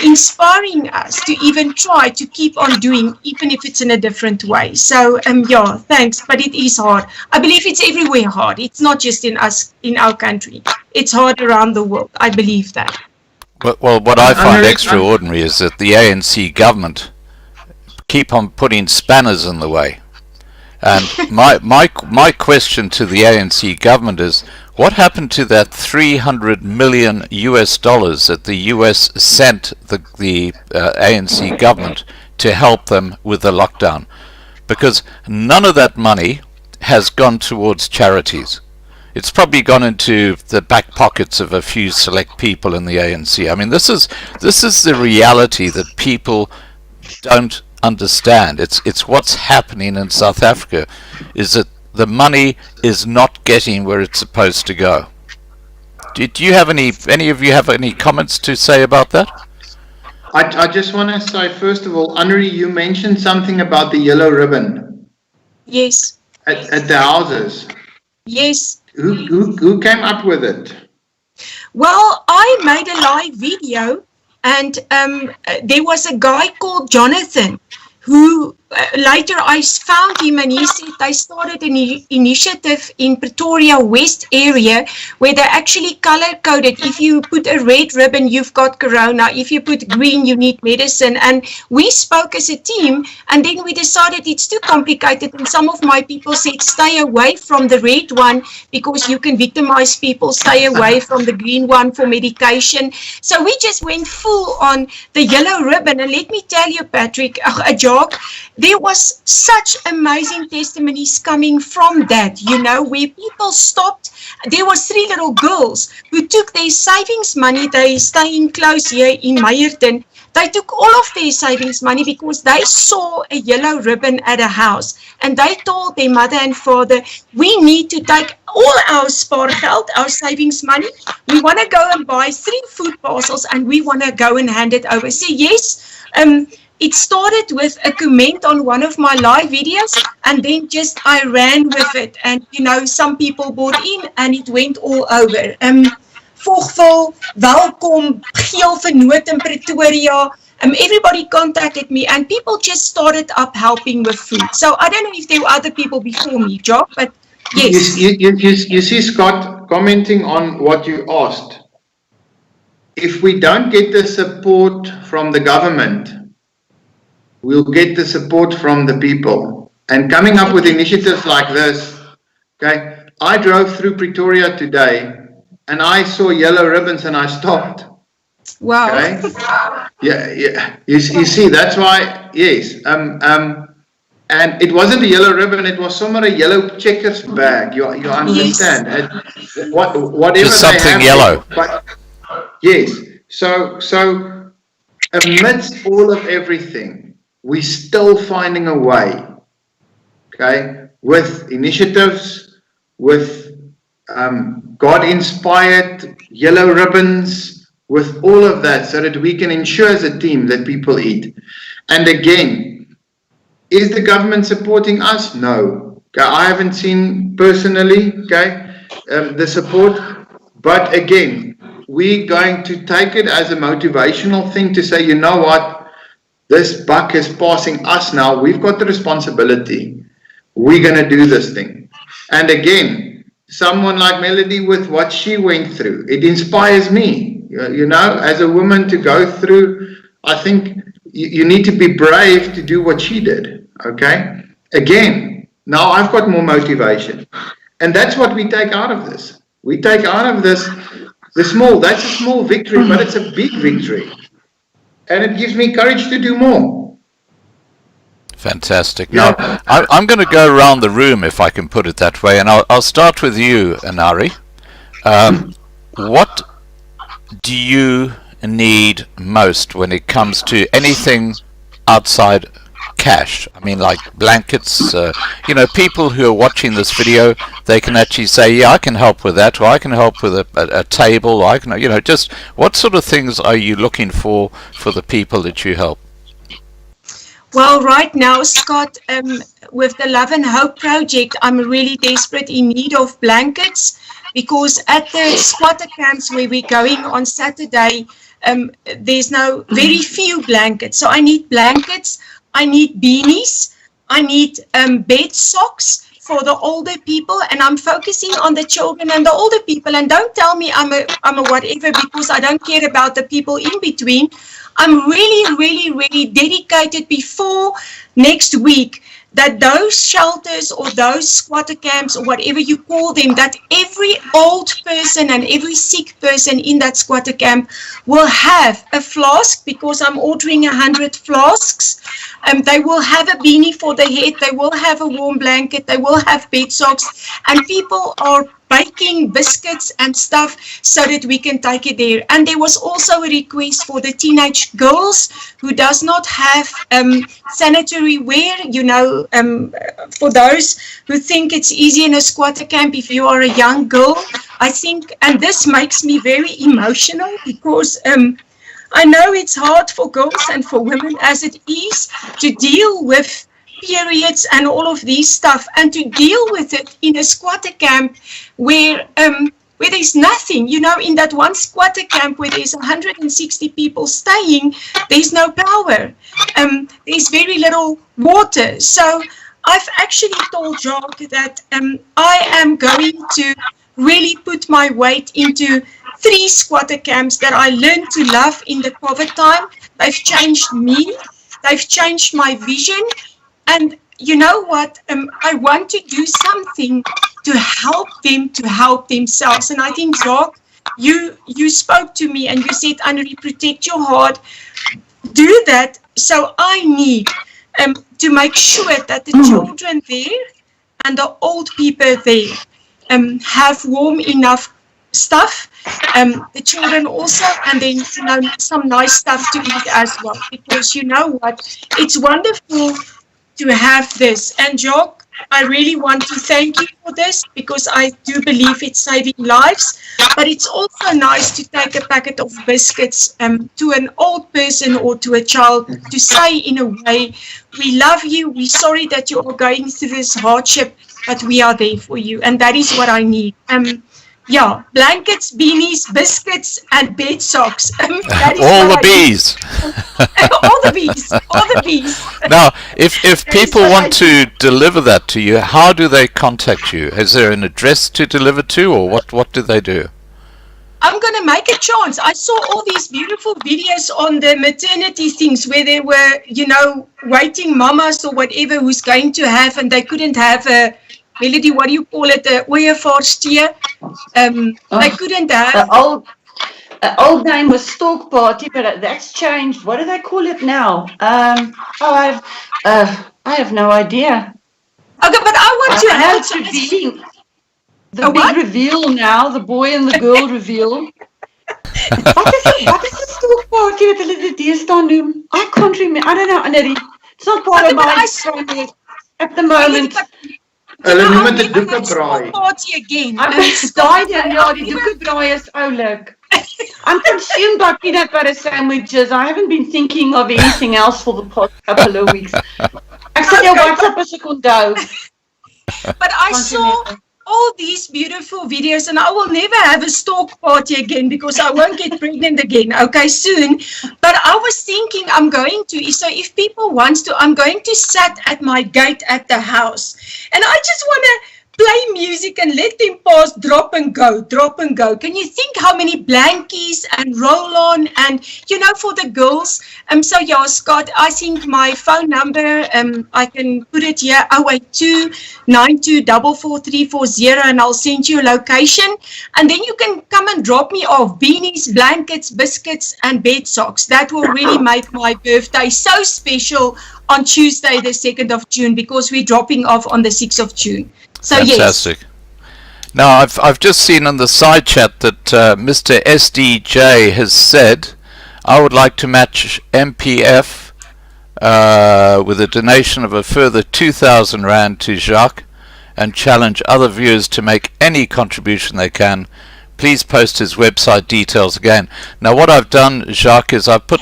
inspiring us to even try to keep on doing, even if it's in a different way. So, thanks, but it is hard. I believe it's everywhere hard. It's not just in our country. It's hard around the world. I believe that. Well, what I find extraordinary is that the ANC government keep on putting spanners in the way. And my question to the ANC government is, what happened to that $300 million that the US sent the ANC government to help them with the lockdown? Because none of that money has gone towards charities. It's probably gone into the back pockets of a few select people in the ANC. I mean, this is the reality that people don't understand. It's what's happening in South Africa, is that the money is not getting where it's supposed to go. Do you have any of you have any comments to say about that? I just want to say, first of all, Annari, you mentioned something about the yellow ribbon. Yes. At the houses. Yes. Who came up with it? Well, I made a live video, and there was a guy called Jonathan who later I found him, and he said they started an initiative in Pretoria West area where they actually color coded. If you put a red ribbon, you've got corona. If you put green, you need medicine. And we spoke as a team, and then we decided it's too complicated. And some of my people said, stay away from the red one because you can victimize people. Stay away from the green one for medication. So we just went full on the yellow ribbon. And let me tell you, Patrick, Jacques, there was such amazing testimonies coming from that, where people stopped. There was 3 little girls who took their savings money. They staying close here in Meyerton. They took all of their savings money because they saw a yellow ribbon at a house. And they told their mother and father, we need to take all our spaargeld, our savings money. We want to go and buy 3 food parcels and we want to go and hand it over. So yes, it started with a comment on one of my live videos, and then just I ran with it. And, some people bought in and it went all over. Vogville, welkom, Geel Vernoot in Pretoria. Everybody contacted me and people just started up helping with food. So I don't know if there were other people before me, Jock, but yes. You see, Scott, commenting on what you asked. If we don't get the support from the government, we'll get the support from the people. And coming up with initiatives like this, okay, I drove through Pretoria today and I saw yellow ribbons and I stopped. Wow. Okay? Yeah. You see, that's why, yes. And it wasn't a yellow ribbon, it was somewhere a yellow Checkers bag. You understand? Yes. Whatever just something they have, yellow. But, yes. So amidst all of everything, we're still finding a way, okay, with initiatives, with God-inspired yellow ribbons, with all of that, so that we can ensure as a team that people eat. And again, is the government supporting us? No. Okay, I haven't seen personally, okay, the support. But again, we're going to take it as a motivational thing to say, you know what? This buck is passing us now. We've got the responsibility. We're going to do this thing. And again, someone like Melodie with what she went through, it inspires me, as a woman to go through. I think you need to be brave to do what she did. Okay. Again, now I've got more motivation. And that's what we take out of this. We take out of this that's a small victory, but it's a big victory. and it gives me courage to do more. Fantastic. Yeah. Now, I'm going to go around the room, if I can put it that way, and I'll start with you, Annari. What do you need most when it comes to anything outside cash? I mean, like blankets, people who are watching this video, they can actually say, yeah, I can help with that, or I can help with a table, or I can, just what sort of things are you looking for the people that you help? Well, right now, Scott, with the Love and Hope project, I'm really desperate in need of blankets, because at the squatter camps where we're going on Saturday, there's very few blankets. So I need blankets, I need beanies, I need bed socks for the older people, and I'm focusing on the children and the older people. And don't tell me I'm a whatever, because I don't care about the people in between. I'm really, really, really dedicated before next week that those shelters or those squatter camps or whatever you call them, that every old person and every sick person in that squatter camp will have a flask, because I'm ordering 100 flasks. They will have a beanie for the head, they will have a warm blanket, they will have bed socks, and people are baking biscuits and stuff so that we can take it there. And there was also a request for the teenage girls who does not have sanitary wear, for those who think it's easy in a squatter camp if you are a young girl. I think, and this makes me very emotional, because I know it's hard for girls and for women as it is to deal with periods and all of these stuff, and to deal with it in a squatter camp where there's nothing, in that one squatter camp where there's 160 people staying, there's no power, there's very little water. So I've actually told Jacques that I am going to really put my weight into 3 squatter camps that I learned to love in the COVID time. They've changed me, they've changed my vision. And you know what? I want to do something to help them to help themselves. And I think, Jacques, you spoke to me and you said, Annari, protect your heart. Do that. So I need to make sure that the children there and the old people there have warm enough stuff. The children also, and then some nice stuff to eat as well. Because you know what? It's wonderful to have this. And Jacques, I really want to thank you for this, because I do believe it's saving lives. But it's also nice to take a packet of biscuits to an old person or to a child, to say in a way, we love you, we're sorry that you are going through this hardship, but we are there for you. And that is what I need. Blankets, beanies, biscuits, and bed socks. All the bees. All the bees. Now, if people want to deliver that to you, how do they contact you? Is there an address to deliver to, or what do they do? I'm going to make a chance. I saw all these beautiful videos on the maternity things where there were, waiting mamas or whatever who's going to have, and they couldn't have a Melodie, what do you call it? The ooievaarsteer. They couldn't have. The old name was stalk party, but that's changed. What do they call it now? I have no idea. Okay, but I want to have the big reveal now, the boy and the girl reveal. What is the stalk party that hulle dit deesdae noem? I can't remember. I don't know, Annari. It's not part of my family at the moment. Hulle noem dit 'n doekebraai. Die doekebraai is oulik. I'm consumed by peanut butter sandwiches. I haven't been thinking of anything else for the past couple of weeks. Ek sal jou WhatsApp as ek onthou. But I saw all these beautiful videos, and I will never have a stalk party again, because I won't get pregnant again, okay, soon. But I was thinking so if people want to, I'm going to sit at my gate at the house. And I just want to play music and let them pass, drop and go, drop and go. Can you think how many blankies and roll on and, for the girls? So yeah, Scott, I think my phone number, I can put it here, 082-9244-340, and I'll send you a location. And then you can come and drop me off beanies, blankets, biscuits, and bed socks. That will really make my birthday so special on Tuesday, the 2nd of June, because we're dropping off on the 6th of June. So fantastic. Yes. Now, I've just seen in the side chat that Mr. SDJ has said, I would like to match MPF with a donation of a further 2,000 Rand to Jacques and challenge other viewers to make any contribution they can. Please post his website details again. Now, what I've done, Jacques, is I've put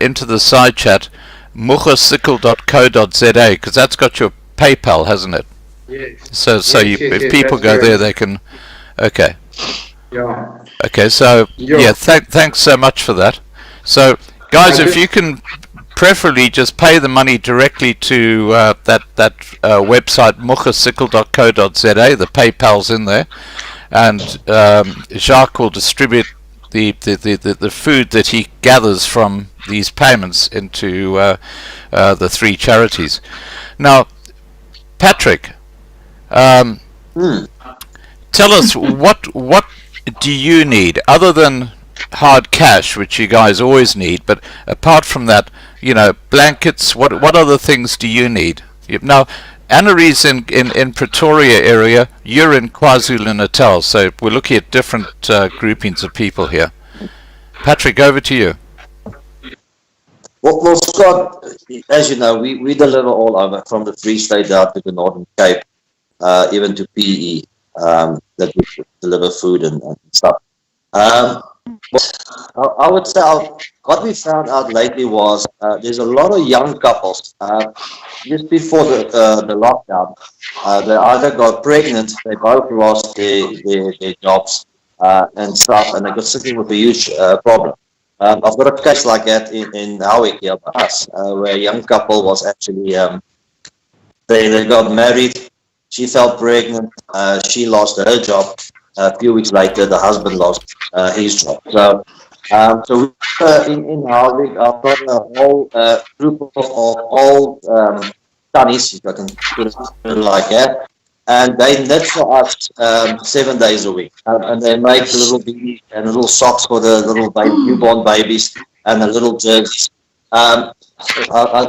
into the side chat muchasickle.co.za, because that's got your PayPal, hasn't it? Yes. So yes, if people go there, they can. Okay. Yeah. Okay. So yeah, thanks so much for that. So guys, if you can preferably just pay the money directly to that website muchasickle.co.za, the PayPal's in there, and Jacques will distribute the food that he gathers from these payments into the 3 charities. Now, Patrick, tell us what do you need other than hard cash, which you guys always need, but apart from that, blankets, what other things do you need? Now, Annari's in Pretoria area, you're in KwaZulu-Natal, so we're looking at different groupings of people here. Patrick, over to you. Well, Scott, as you know, we deliver all over, from the Free State down to the Northern Cape, even to PE, that we deliver food and stuff. I would say what we found out lately was there's a lot of young couples, just before the lockdown, they either got pregnant, they both lost their jobs and stuff, and they got sitting with a huge problem. I've got a case like that in Howick here by us, where a young couple was actually, they got married, she fell pregnant, she lost her job. A few weeks later, the husband lost his job. So in Howick, I've got a whole group of old Tannies, if I can put it like that, and they knit for us 7 days a week, and they make little beanies and little socks for the little newborn babies and the little jerseys. I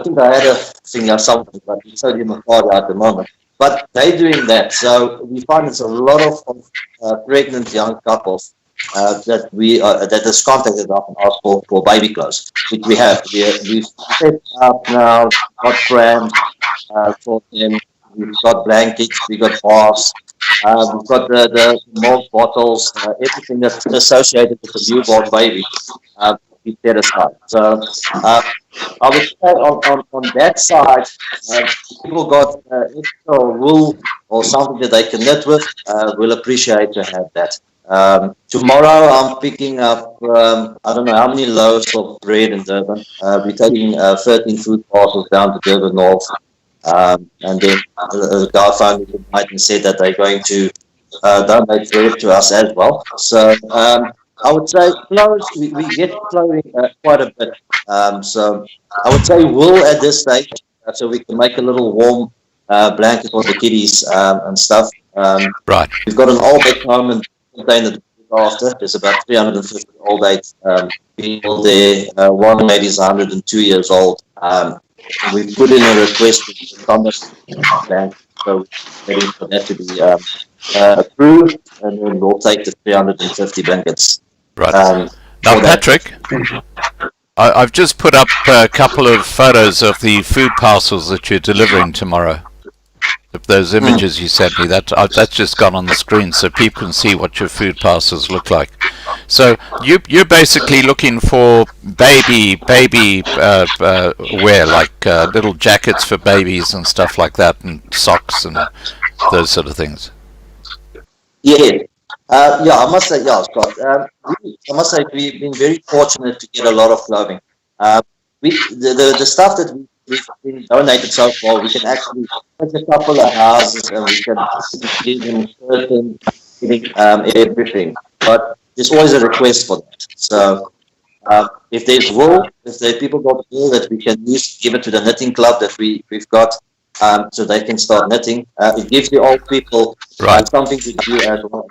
think I had a thing or something, but it's only in my car at the moment. But they're doing that, so we find it's a lot of pregnant young couples that has contacted us and asked for baby clothes, which we have. We've set up now, got prams for them. We've got blankets, we've got baths, we've got the milk bottles, everything that's associated with the newborn baby. We set aside. So I would say on that side, people got extra wool or something that they can knit with. We'll appreciate to have that. Tomorrow I'm picking up, I don't know how many loaves of bread in Durban. We're taking 13 food parcels down to Durban North. And then the guy phoned me tonight and said that they're going to donate bread to us as well. So I would say clothes, we get clothing quite a bit. So I would say wool at this stage, so we can make a little warm blanket for the kiddies and stuff. Right. We've got an old age home and container after. There's about 350 old age people there. One lady's 102 years old. We put in a request to come bank, so we're waiting for that to be approved, and then we'll take the 350 blankets. Right. Now, Patrick, I've just put up a couple of photos of the food parcels that you're delivering tomorrow. Those images you sent me, that's just gone on the screen so people can see what your food parcels look like. So you're basically looking for baby wear, like little jackets for babies and stuff like that, and socks and those sort of things. Yeah. I must say, Scott. I must say we've been very fortunate to get a lot of clothing. The stuff that we we've been donated so far, we can actually take a couple of houses and we can give them certain, everything. But there's always a request for that. So if there's wool, if there are people got wool that we can use, give it to the knitting club that we've got, so they can start knitting. It gives the old people something to do as well.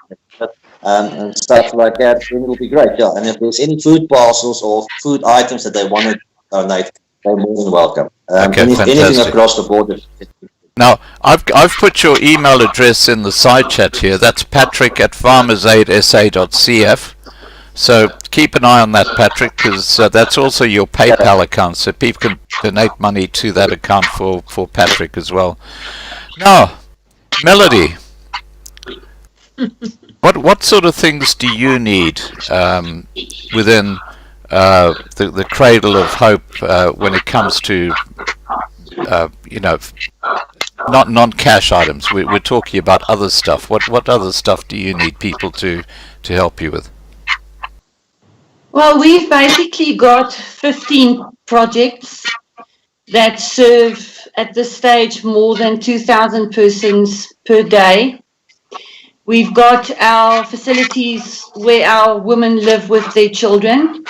And stuff like that, then it'll be great. Yeah, and if there's any food parcels or food items that they want to donate, they're more than welcome. Okay, anything across the board. Now, I've put your email address in the side chat here. That's patrick@farmersaidsa.cf. So keep an eye on that, Patrick, because that's also your PayPal account, so people can donate money to that account for Patrick as well. Now, Melodie, what sort of things do you need within the Cradle of Hope when it comes to not non-cash items? We're talking about other stuff. What other stuff do you need people to help you with? Well, we've basically got 15 projects that serve at this stage more than 2,000 persons per day. We've got our facilities where our women live with their children,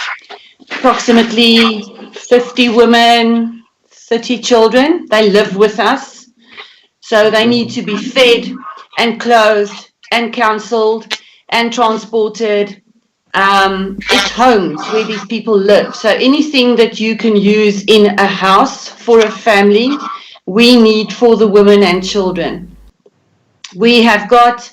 approximately 50 women, 30 children. They live with us, so they need to be fed and clothed and counselled and transported. It's homes where these people live. So anything that you can use in a house for a family, we need for the women and children. We have got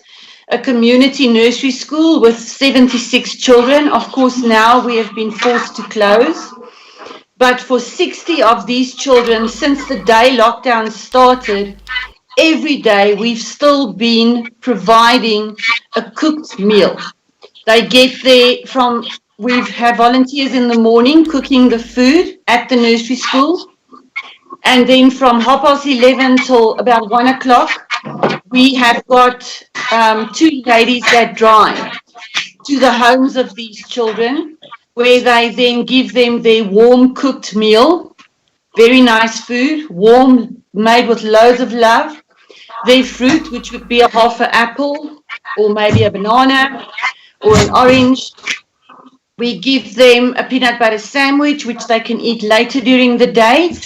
a community nursery school with 76 children. Of course, now we have been forced to close. But for 60 of these children, since the day lockdown started, every day we've still been providing a cooked meal. They get there we have volunteers in the morning cooking the food at the nursery school. And then from 11:30 till about 1 o'clock, we have got 2 ladies that drive to the homes of these children, where they then give them their warm cooked meal, very nice food, warm, made with loads of love, their fruit, which would be a half an apple or maybe a banana, or an orange. We give them a peanut butter sandwich, which they can eat later during the day.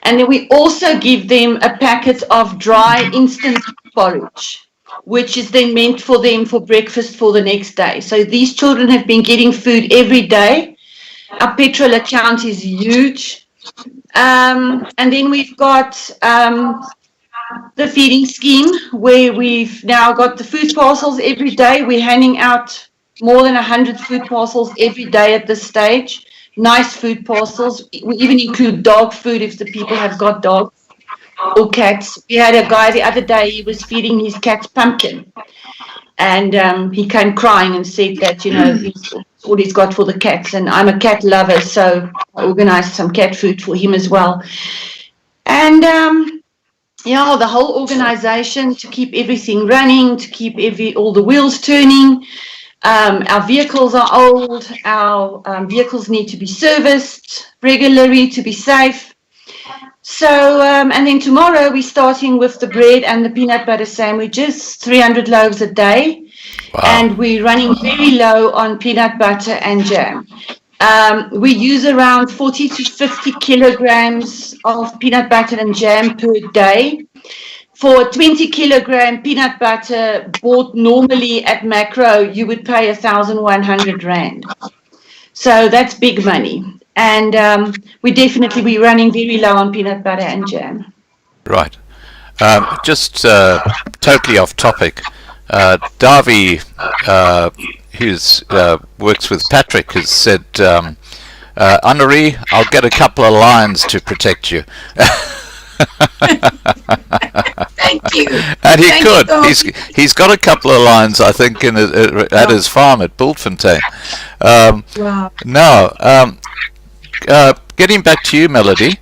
And then we also give them a packet of dry instant porridge, which is then meant for them for breakfast for the next day. So these children have been getting food every day. Our petrol account is huge. And then we've got the feeding scheme, where we've now got the food parcels every day. We're handing out more than 100 food parcels every day at this stage. Nice food parcels. We even include dog food if the people have got dogs or cats. We had a guy the other day, he was feeding his cat pumpkin. And he came crying and said that, all he's got for the cats. And I'm a cat lover, so I organized some cat food for him as well. And the whole organization to keep everything running, to keep all the wheels turning. Our vehicles are old. Our vehicles need to be serviced regularly to be safe. So, and then tomorrow we're starting with the bread and the peanut butter sandwiches, 300 loaves a day. Wow. And we're running very low on peanut butter and jam. We use around 40 to 50 kilograms of peanut butter and jam per day. For 20 kilogram peanut butter bought normally at Macro, you would pay 1,100 Rand. So that's big money. And we're running very low on peanut butter and jam. Right. Just totally off topic. Davi, who works with Patrick, has said, Annari, I'll get a couple of lions to protect you. Thank you. And he could. He's got a couple of lions, I think, at his farm at Bultfontein. Wow. Now, getting back to you, Melodie.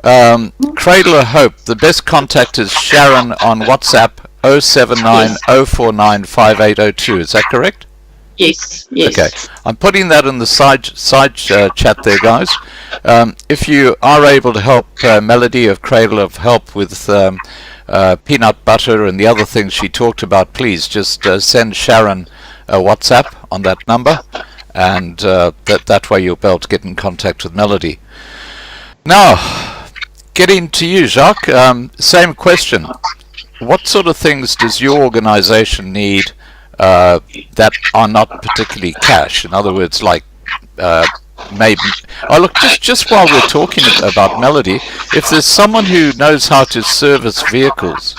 Cradle of Hope. The best contact is Sharon on WhatsApp 079 049 5802. Is that correct? Yes, yes. Okay, I'm putting that in the side chat there, guys. If you are able to help Melodie of Cradle of Hope with peanut butter and the other things she talked about, please just send Sharon a WhatsApp on that number, and that way you'll be able to get in contact with Melodie. Now, getting to you, Jacques, same question. What sort of things does your organization need that are not particularly cash? In other words, like maybe... Oh, look, just while we're talking about Melodie, if there's someone who knows how to service vehicles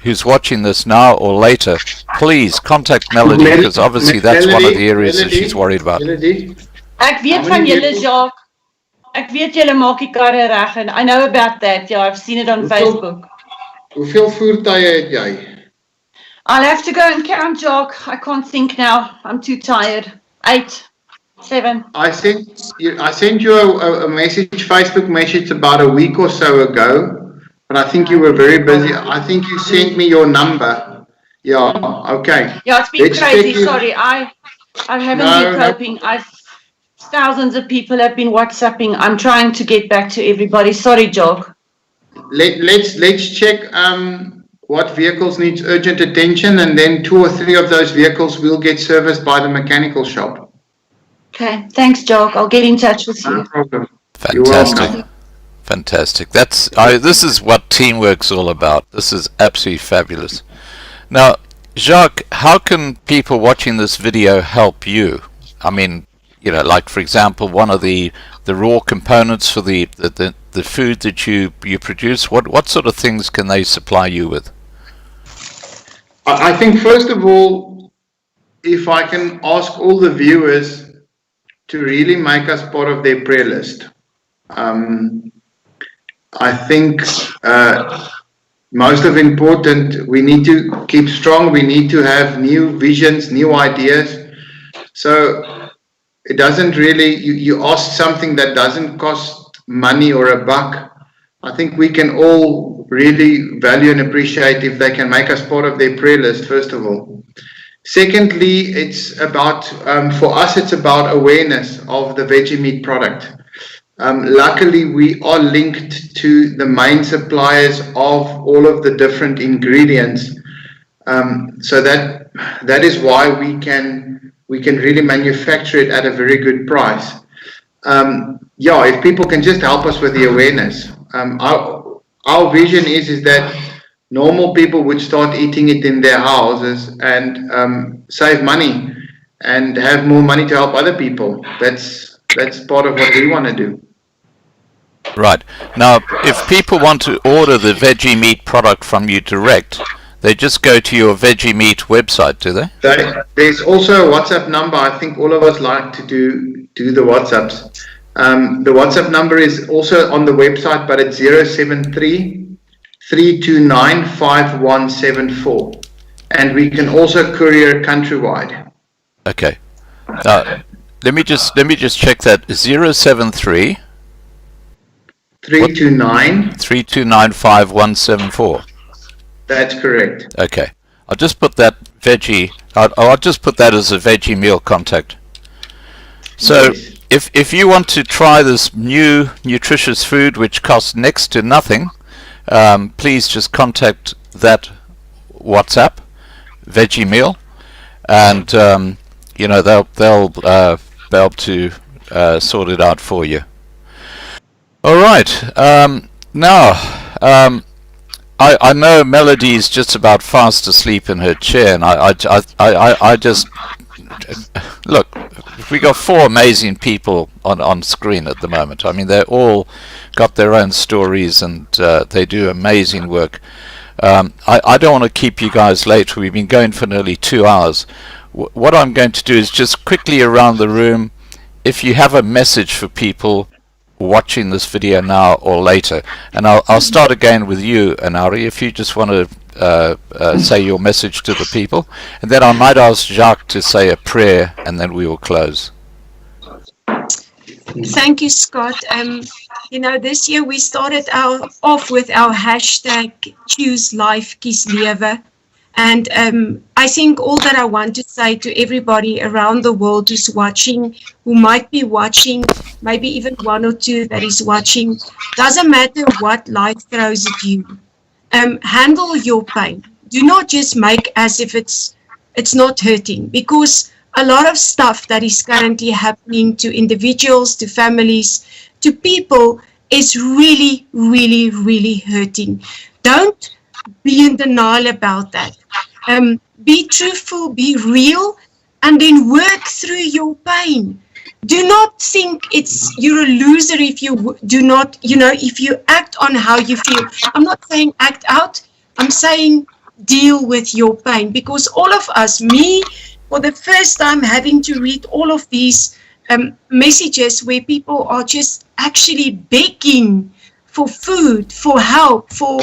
who's watching this now or later, please contact Melodie, because obviously that's one of the areas that she's worried about. Ek weet van julle, Jacques. Ek weet julle maak die karre reg, and I know about that. Yeah, I've seen it on Facebook. Hoeveel voertuie het jy? I'll have to go and count, Jacques. I can't think now. I'm too tired. 8, 7. I sent you a message, Facebook message about a week or so ago, but I think you were very busy. I think you sent me your number. Yeah, okay. Yeah, it's been crazy. Sorry, I haven't been coping. Thousands of people have been WhatsApping. I'm trying to get back to everybody. Sorry, Jacques. Let's check what vehicles needs urgent attention, and then 2 or 3 of those vehicles will get serviced by the mechanical shop. Okay, thanks, Jacques. I'll get in touch with you. No problem. Fantastic. Fantastic. This is what teamwork's all about. This is absolutely fabulous. Now, Jacques, how can people watching this video help you? I mean, you know, like for example, one of the raw components for the food that you produce. What sort of things can they supply you with? I think first of all, if I can ask all the viewers to really make us part of their prayer list. I think most of important, we need to keep strong. We need to have new visions, new ideas. So it doesn't really, you ask something that doesn't cost money or a buck. I think we can all really value and appreciate if they can make us part of their prayer list, first of all. Secondly, it's about, for us, it's about awareness of the veggie meat product. Luckily, we are linked to the main suppliers of all of the different ingredients. So that is why we can really manufacture it at a very good price. Yeah, if people can just help us with the awareness. Our vision is that normal people would start eating it in their houses and save money and have more money to help other people. That's part of what we want to do. Right. Now, if people want to order the veggie meat product from you direct, they just go to your veggie meat website, do they? There's also a WhatsApp number. I think all of us like to do the WhatsApps. The WhatsApp number is also on the website, but it's 073-329-5174. And we can also courier countrywide. Okay. Let me just check that. 073 329-5174. That's correct. Okay. I'll just put that I'll just put that as a veggie meal contact. So yes. If you want to try this new nutritious food which costs next to nothing, please just contact that WhatsApp, veggie meal, and you know, they'll be able to sort it out for you. All right. Now, I know Melodie's just about fast asleep in her chair, and I just look. We got 4 amazing people on screen at the moment. I mean, they're all got their own stories, and they do amazing work. I don't want to keep you guys late. We've been going for nearly 2 hours. What I'm going to do is just quickly around the room, if you have a message for people watching this video now or later, and I'll start again with you, Annari, if you just want to say your message to the people, and then I might ask Jacques to say a prayer, and then we will close. Thank you, Scott. You know, this year we started off with our hashtag Choose Life, Kies Lewe. And I think all that I want to say to everybody around the world who's watching, who might be watching, maybe even one or two that is watching, doesn't matter what life throws at you. Handle your pain. Do not just make as if it's not hurting, because a lot of stuff that is currently happening to individuals, to families, to people is really, really, really hurting. Don't be in denial about that. Be truthful, be real, and then work through your pain. Do not think you're a loser if you do not, if you act on how you feel. I'm not saying act out, I'm saying deal with your pain, because all of us, me, for the first time having to read all of these messages where people are just actually begging for food, for help, for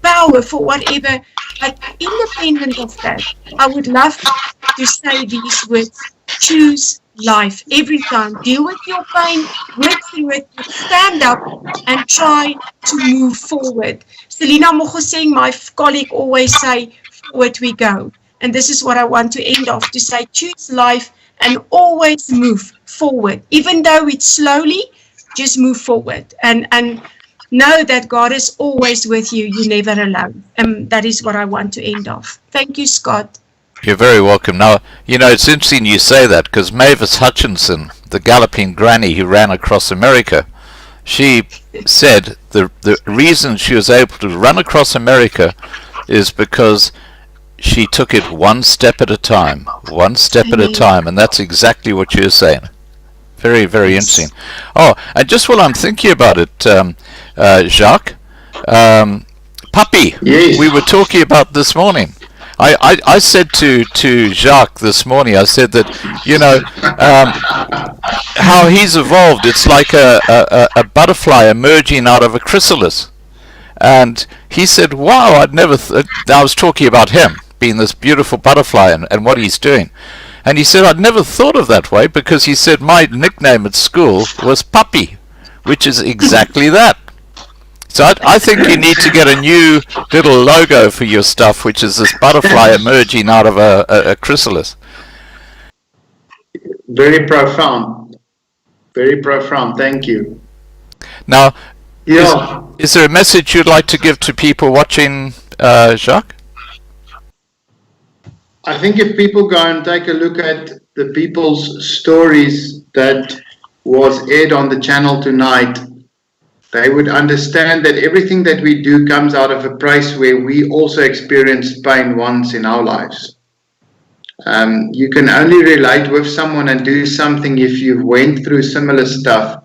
power, for whatever. But independent of that, I would love to say these words: choose life every time. Deal with your pain, work through it, stand up and try to move forward. Selina Mogoseng, my colleague, always say, forward we go. And this is what I want to end off, to say choose life and always move forward. Even though it's slowly, just move forward. And know that God is always with you. You're never alone. That is what I want to end off. Thank you, Scott. You're very welcome. Now, it's interesting you say that, because Mavis Hutchinson, the galloping granny who ran across America, she said the reason she was able to run across America is because she took it one step at a time, and that's exactly what you're saying. Very, very interesting. Oh, and just while I'm thinking about it, Jacques, puppy, yes. We were talking about this morning. I said to Jacques this morning, I said that, how he's evolved, it's like a butterfly emerging out of a chrysalis. And he said, wow, I was talking about him being this beautiful butterfly and what he's doing. And he said, I'd never thought of that way, because he said my nickname at school was Puppy, which is exactly that. So I think you need to get a new little logo for your stuff, which is this butterfly emerging out of a chrysalis. Very profound. Very profound. Thank you. Now, yeah. Is there a message you'd like to give to people watching, Jacques? I think if people go and take a look at the people's stories that was aired on the channel tonight, they would understand that everything that we do comes out of a place where we also experienced pain once in our lives. You can only relate with someone and do something if you went through similar stuff.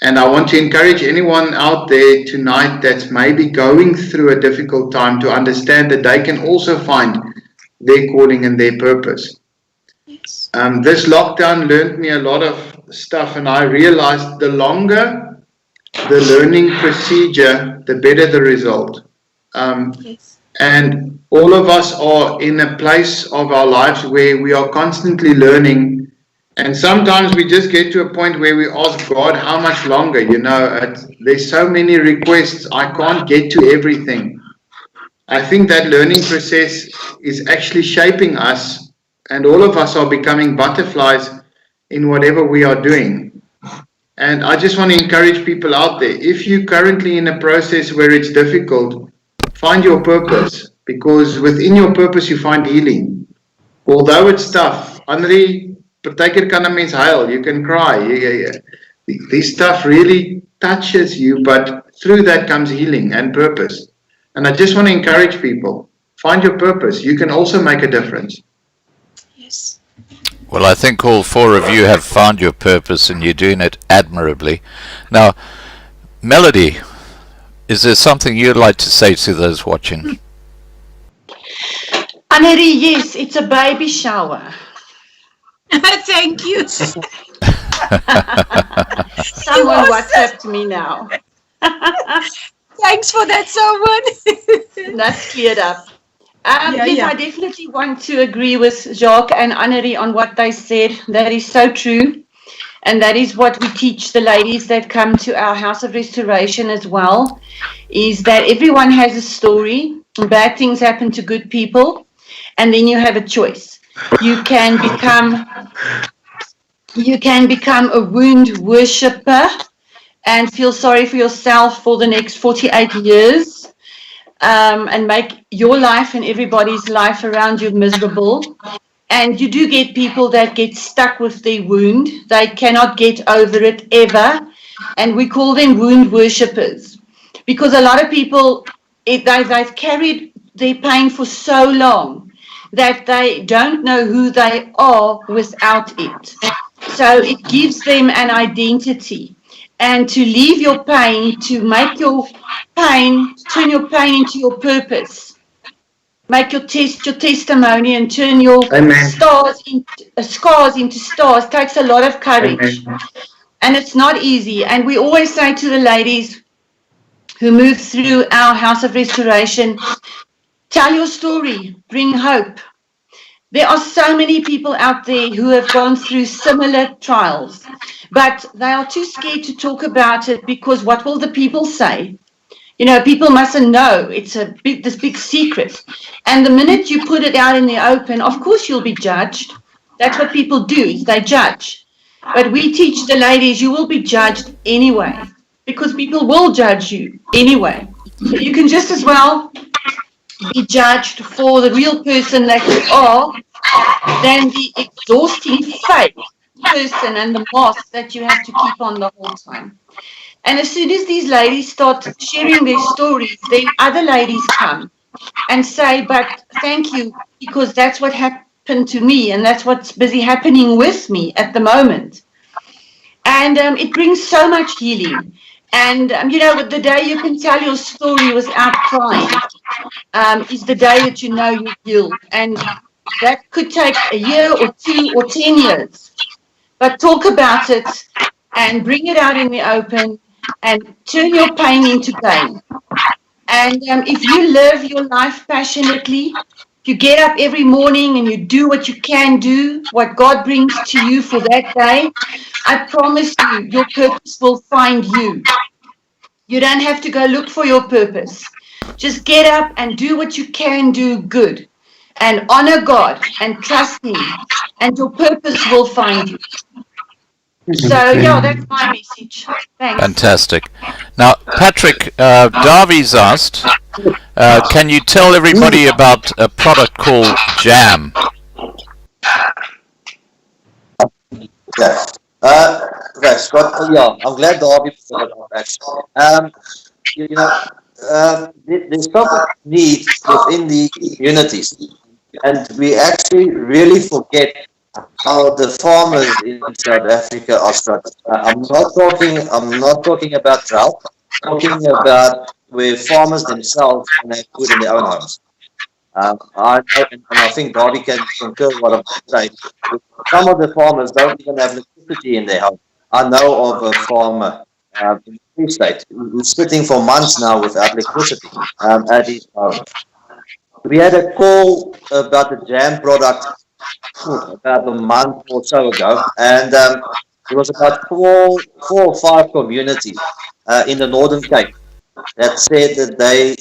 And I want to encourage anyone out there tonight that's maybe going through a difficult time to understand that they can also find their calling and their purpose. Yes. This lockdown learned me a lot of stuff, and I realized the longer the learning procedure, the better the result. Yes. And all of us are in a place of our lives where we are constantly learning, and sometimes we just get to a point where we ask God, how much longer? There's so many requests, I can't get to everything. I think that learning process is actually shaping us, and all of us are becoming butterflies in whatever we are doing. And I just want to encourage people out there, if you're currently in a process where it's difficult, find your purpose, because within your purpose you find healing. Although it's tough, Annari, partykeer kan 'n mens huil, you can cry. This stuff really touches you, but through that comes healing and purpose. And I just want to encourage people, find your purpose. You can also make a difference. Yes. Well, I think all four of you have found your purpose, and you're doing it admirably. Now, Melodie, is there something you'd like to say to those watching? Annari, yes, it's a baby shower. Thank you. Someone WhatsApped me now. Thanks for that, someone. That's cleared up. Yes, yeah. I definitely want to agree with Jacques and Annari on what they said. That is so true. And that is what we teach the ladies that come to our House of Restoration as well, is that everyone has a story. bad things happen to good people, and then you have a choice. You can become a wound worshipper and feel sorry for yourself for the next 48 years, and make your life and everybody's life around you miserable. And you do get people that get stuck with their wound. They cannot get over it ever. And we call them wound worshippers. Because a lot of people, they've carried their pain for so long that they don't know who they are without it. So it gives them an identity. And to leave your pain, to make your pain, turn your pain into your purpose. Make your testimony and turn your scars into stars takes a lot of courage. And it's not easy. And we always say to the ladies who move through our House of Restoration, tell your story, bring hope. There are so many people out there who have gone through similar trials, but they are too scared to talk about it because what will the people say? You know, people mustn't know. It's this big secret. And the minute you put it out in the open, of course you'll be judged. That's what people do, is they judge. But we teach the ladies, you will be judged anyway, because people will judge you anyway. So you can just as well be judged for the real person that you are than the exhausting fake person and the mask that you have to keep on the whole time. And as soon as these ladies start sharing their stories, then other ladies come and say, but thank you, because that's what happened to me and that's what's busy happening with me at the moment. And it brings so much healing. And, you know, the day you can tell your story without crying is the day that you know you're healed. And that could take a year or 2 or 10 years. But talk about it and bring it out in the open and turn your pain into gain. And if you live your life passionately, if you get up every morning and you do what you can do, what God brings to you for that day, I promise you, your purpose will find you. You don't have to go look for your purpose. Just get up and do what you can do good. And honor God and trust Him. And your purpose will find you. So, yeah, that's my message. Thanks. Fantastic. Now, Patrick, Darby's asked, can you tell everybody about a product called Jam? Yeah. Right, Scott. Yeah, I'm glad Darby put it up, actually. You know, there's so much need within the communities, and we actually really forget how the farmers in South Africa are struggling. I'm not talking about drought. I'm talking about where farmers themselves can have food in their own homes. I know, and I think Darby can concur what I'm saying. Some of the farmers don't even have electricity in their home. I know of a farmer in the Free State who's sitting for months now without electricity at his home. We had a call about the jam product about a month or so ago, and it was about four or five communities in the Northern Cape that said that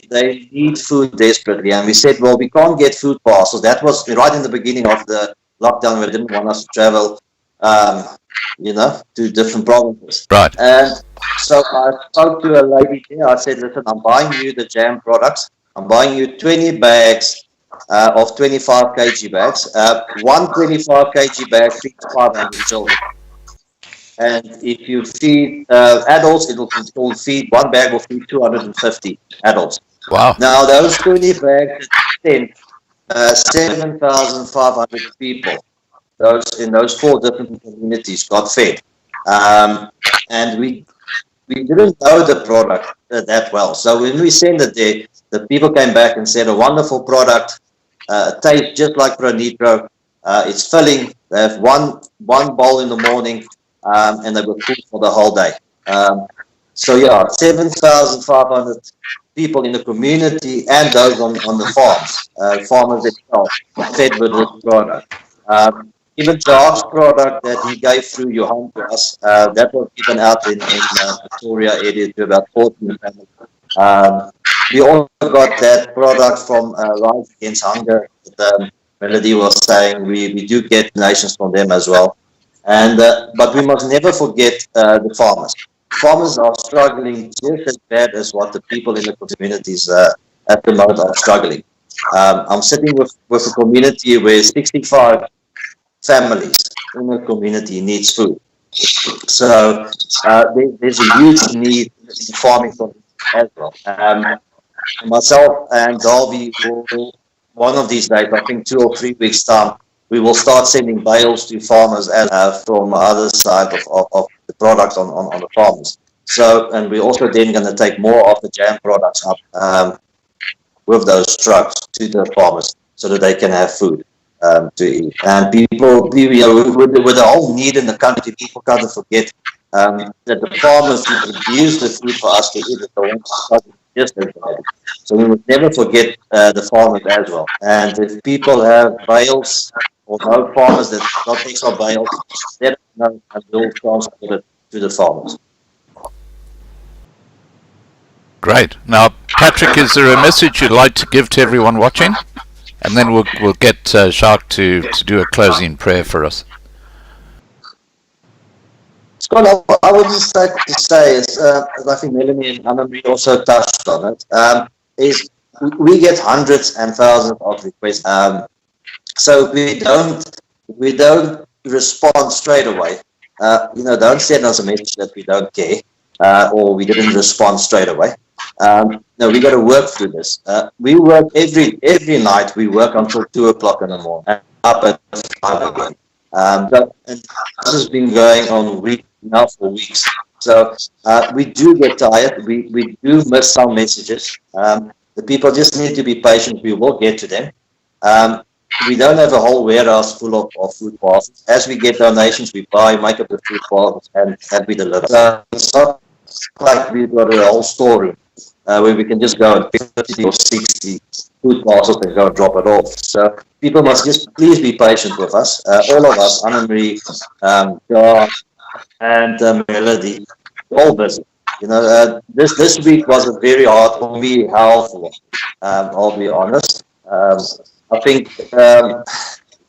they need food desperately, and we said, well, we can't get food parcels. That was right in the beginning of the lockdown, where they didn't want us to travel, to different provinces. Right. And so I spoke to a lady there. I said, listen, I'm buying you the jam products. I'm buying you 20 bags of 25 kg bags. One 25 kg bag feeds 500 children. And if you feed adults, it will feed, one bag will feed 250 adults. Wow. Now, those 20 bags sent 7,500 people. In those 4 different communities got fed. And we didn't know the product that well. So when we sent it there, the people came back and said, a wonderful product, tastes just like Pronitro. It's filling. They have one bowl in the morning, and they were full for the whole day. So yeah, 7,500 people in the community and those on the farms, farmers themselves, fed with this product. Even Jacques' product that he gave through your home to us, that was given out in Victoria area to about 14 families. we also got that product from Rise Against Hunger that Melodie was saying. We do get donations from them as well. And but we must never forget the farmers. Farmers are struggling just as bad as what the people in the communities at the moment are struggling. I'm sitting with a community where 65 families in the community needs food. So there's a huge need in farming as well. Myself and Darby will, one of these days, I think 2 or 3 weeks time, we will start sending bales to farmers from the other side of the products on the farmers. So, and we're also then going to take more of the jam products up with those trucks to the farmers so that they can have food to eat. And people, with the whole need in the country, people can't forget that the farmers who produce the food for us to eat is the ones just as bad. So we must never forget the farmers as well. And if people have bales or no farmers that not extra bales, let us know and we'll transport it to the farmers. Great. Now, Patrick, is there a message you'd like to give to everyone watching? And then we'll get Jacques to do a closing prayer for us. Scott, I would just like to say, is, I think Melanie and Annari also touched on it, is we get hundreds and thousands of requests. So we don't respond straight away. Don't send us a message that we don't care or we didn't respond straight away. No, we got to work through this. We work every night. We work until 2 o'clock in the morning, and up at 5 again. And this has been going on now for weeks. So we do get tired. We do miss some messages. The people just need to be patient. We will get to them. We don't have a whole warehouse full of food parcels. As we get donations, we make up the food parcels and we deliver. So it's not like we've got a whole storeroom where we can just go and pick 50 or 60 food parcels and go and drop it off. So people must just please be patient with us. All of us, Annari, Jacques, and Melodie, all busy. This week was a very hard for me, health. I'll be honest. I think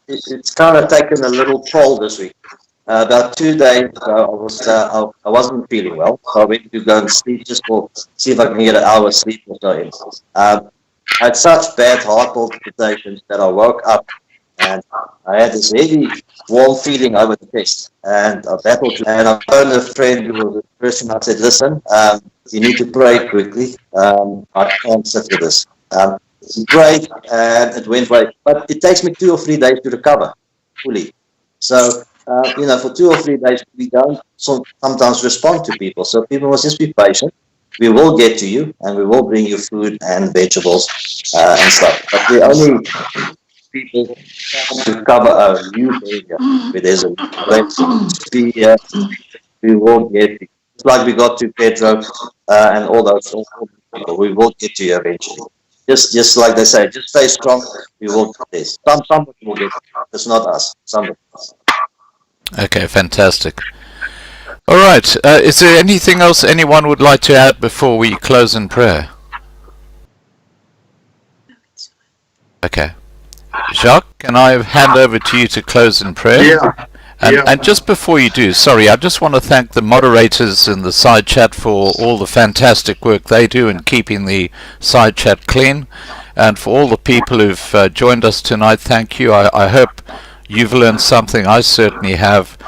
it's kind of taken a little toll this week. About 2 days ago, I wasn't feeling well, so I went to go and sleep just to see if I can get an hour's sleep or so. I had such bad heart palpitations that I woke up and I had this heavy, warm feeling over the chest, and I battled. And I phoned a friend who was a Christian. I said, "Listen, you need to pray quickly. I can't sit with this." He prayed, and it went right. But it takes me 2 or 3 days to recover fully. So. For 2 or 3 days, we don't sometimes respond to people. So people must just be patient. We will get to you, and we will bring you food and vegetables and stuff. But we only people to cover a huge area where there's a place. We won't get you. It's like we got to Pedro and all those people. We will get to you eventually. Just like they say, just stay strong. We will get this. Somebody will get it. It's not us. Somebody else. Okay, fantastic. All right, is there anything else anyone would like to add before we close in prayer? Okay. Jacques, can I hand over to you to close in prayer? Yeah. And just before you do, sorry, I just want to thank the moderators in the side chat for all the fantastic work they do in keeping the side chat clean. And for all the people who've joined us tonight, thank you. I hope you've learned something. I certainly have.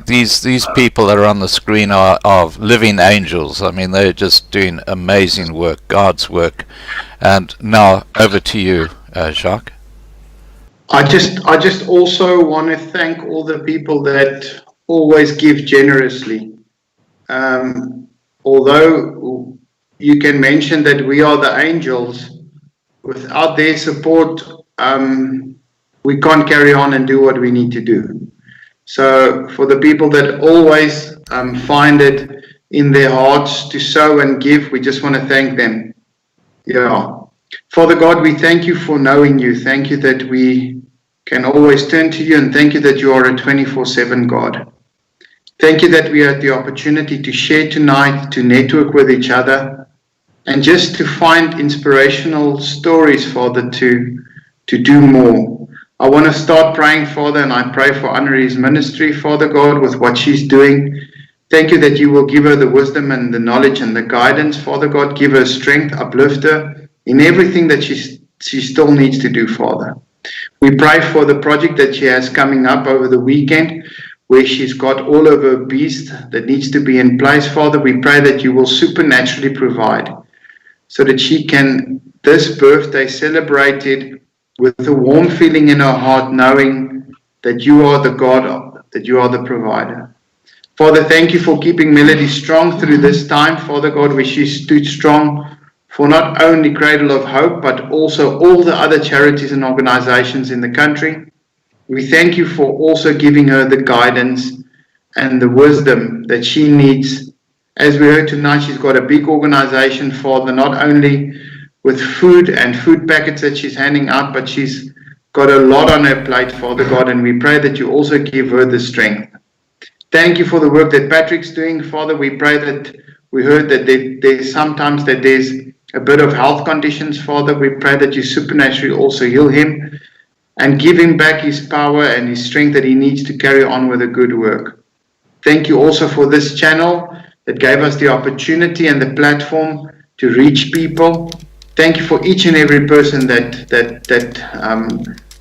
These people that are on the screen are living angels. I mean, they're just doing amazing work, God's work. And now over to you, Jacques. I just also want to thank all the people that always give generously. Although you can mention that we are the angels, without their support, we can't carry on and do what we need to do. So for the people that always find it in their hearts to sow and give, we just want to thank them. Yeah. Father God, we thank you for knowing you. Thank you that we can always turn to you, and thank you that you are a 24/7 God. Thank you that we had the opportunity to share tonight, to network with each other, and just to find inspirational stories, Father, to do more. I want to start praying, Father, and I pray for Annari's ministry, Father God, with what she's doing. Thank you that you will give her the wisdom and the knowledge and the guidance, Father God. Give her strength, uplift her in everything that she still needs to do, Father. We pray for the project that she has coming up over the weekend, where she's got all of her beast that needs to be in place, Father. We pray that you will supernaturally provide so that she can, this birthday, celebrate it with a warm feeling in her heart, knowing that you are the God, that you are the provider. Father, thank you for keeping Melodie strong through this time, Father God, where she stood strong for not only Cradle of Hope, but also all the other charities and organizations in the country. We thank you for also giving her the guidance and the wisdom that she needs. As we heard tonight, she's got a big organization, Father, not only with food and food packets that she's handing out, but she's got a lot on her plate, Father God, and we pray that you also give her the strength. Thank you for the work that Patrick's doing, Father. We pray that we heard that there's sometimes that there's a bit of health conditions, Father. We pray that you supernaturally also heal him and give him back his power and his strength that he needs to carry on with a good work. Thank you also for this channel that gave us the opportunity and the platform to reach people. Thank you for each and every person that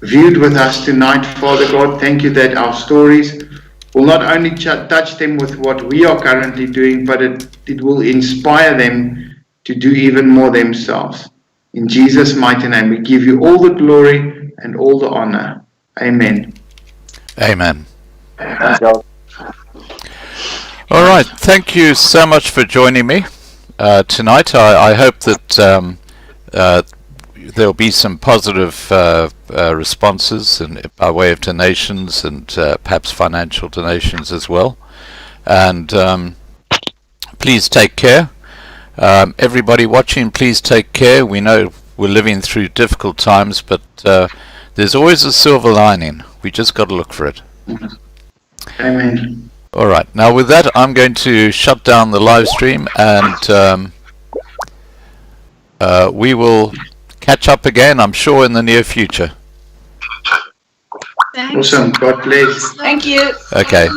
viewed with us tonight, Father God. Thank you that our stories will not only touch them with what we are currently doing, but it will inspire them to do even more themselves. In Jesus' mighty name, we give you all the glory and all the honor. Amen. Amen. Thanks, God. All right. Thank you so much for joining me tonight. I hope that there'll be some positive responses by way of donations and perhaps financial donations as well. And please take care. Everybody watching, please take care. We know we're living through difficult times, but there's always a silver lining. We just got to look for it. Amen. All right. Now with that, I'm going to shut down the live stream, and we will catch up again, I'm sure, in the near future. Thanks. Awesome. God bless. Thank you. Okay.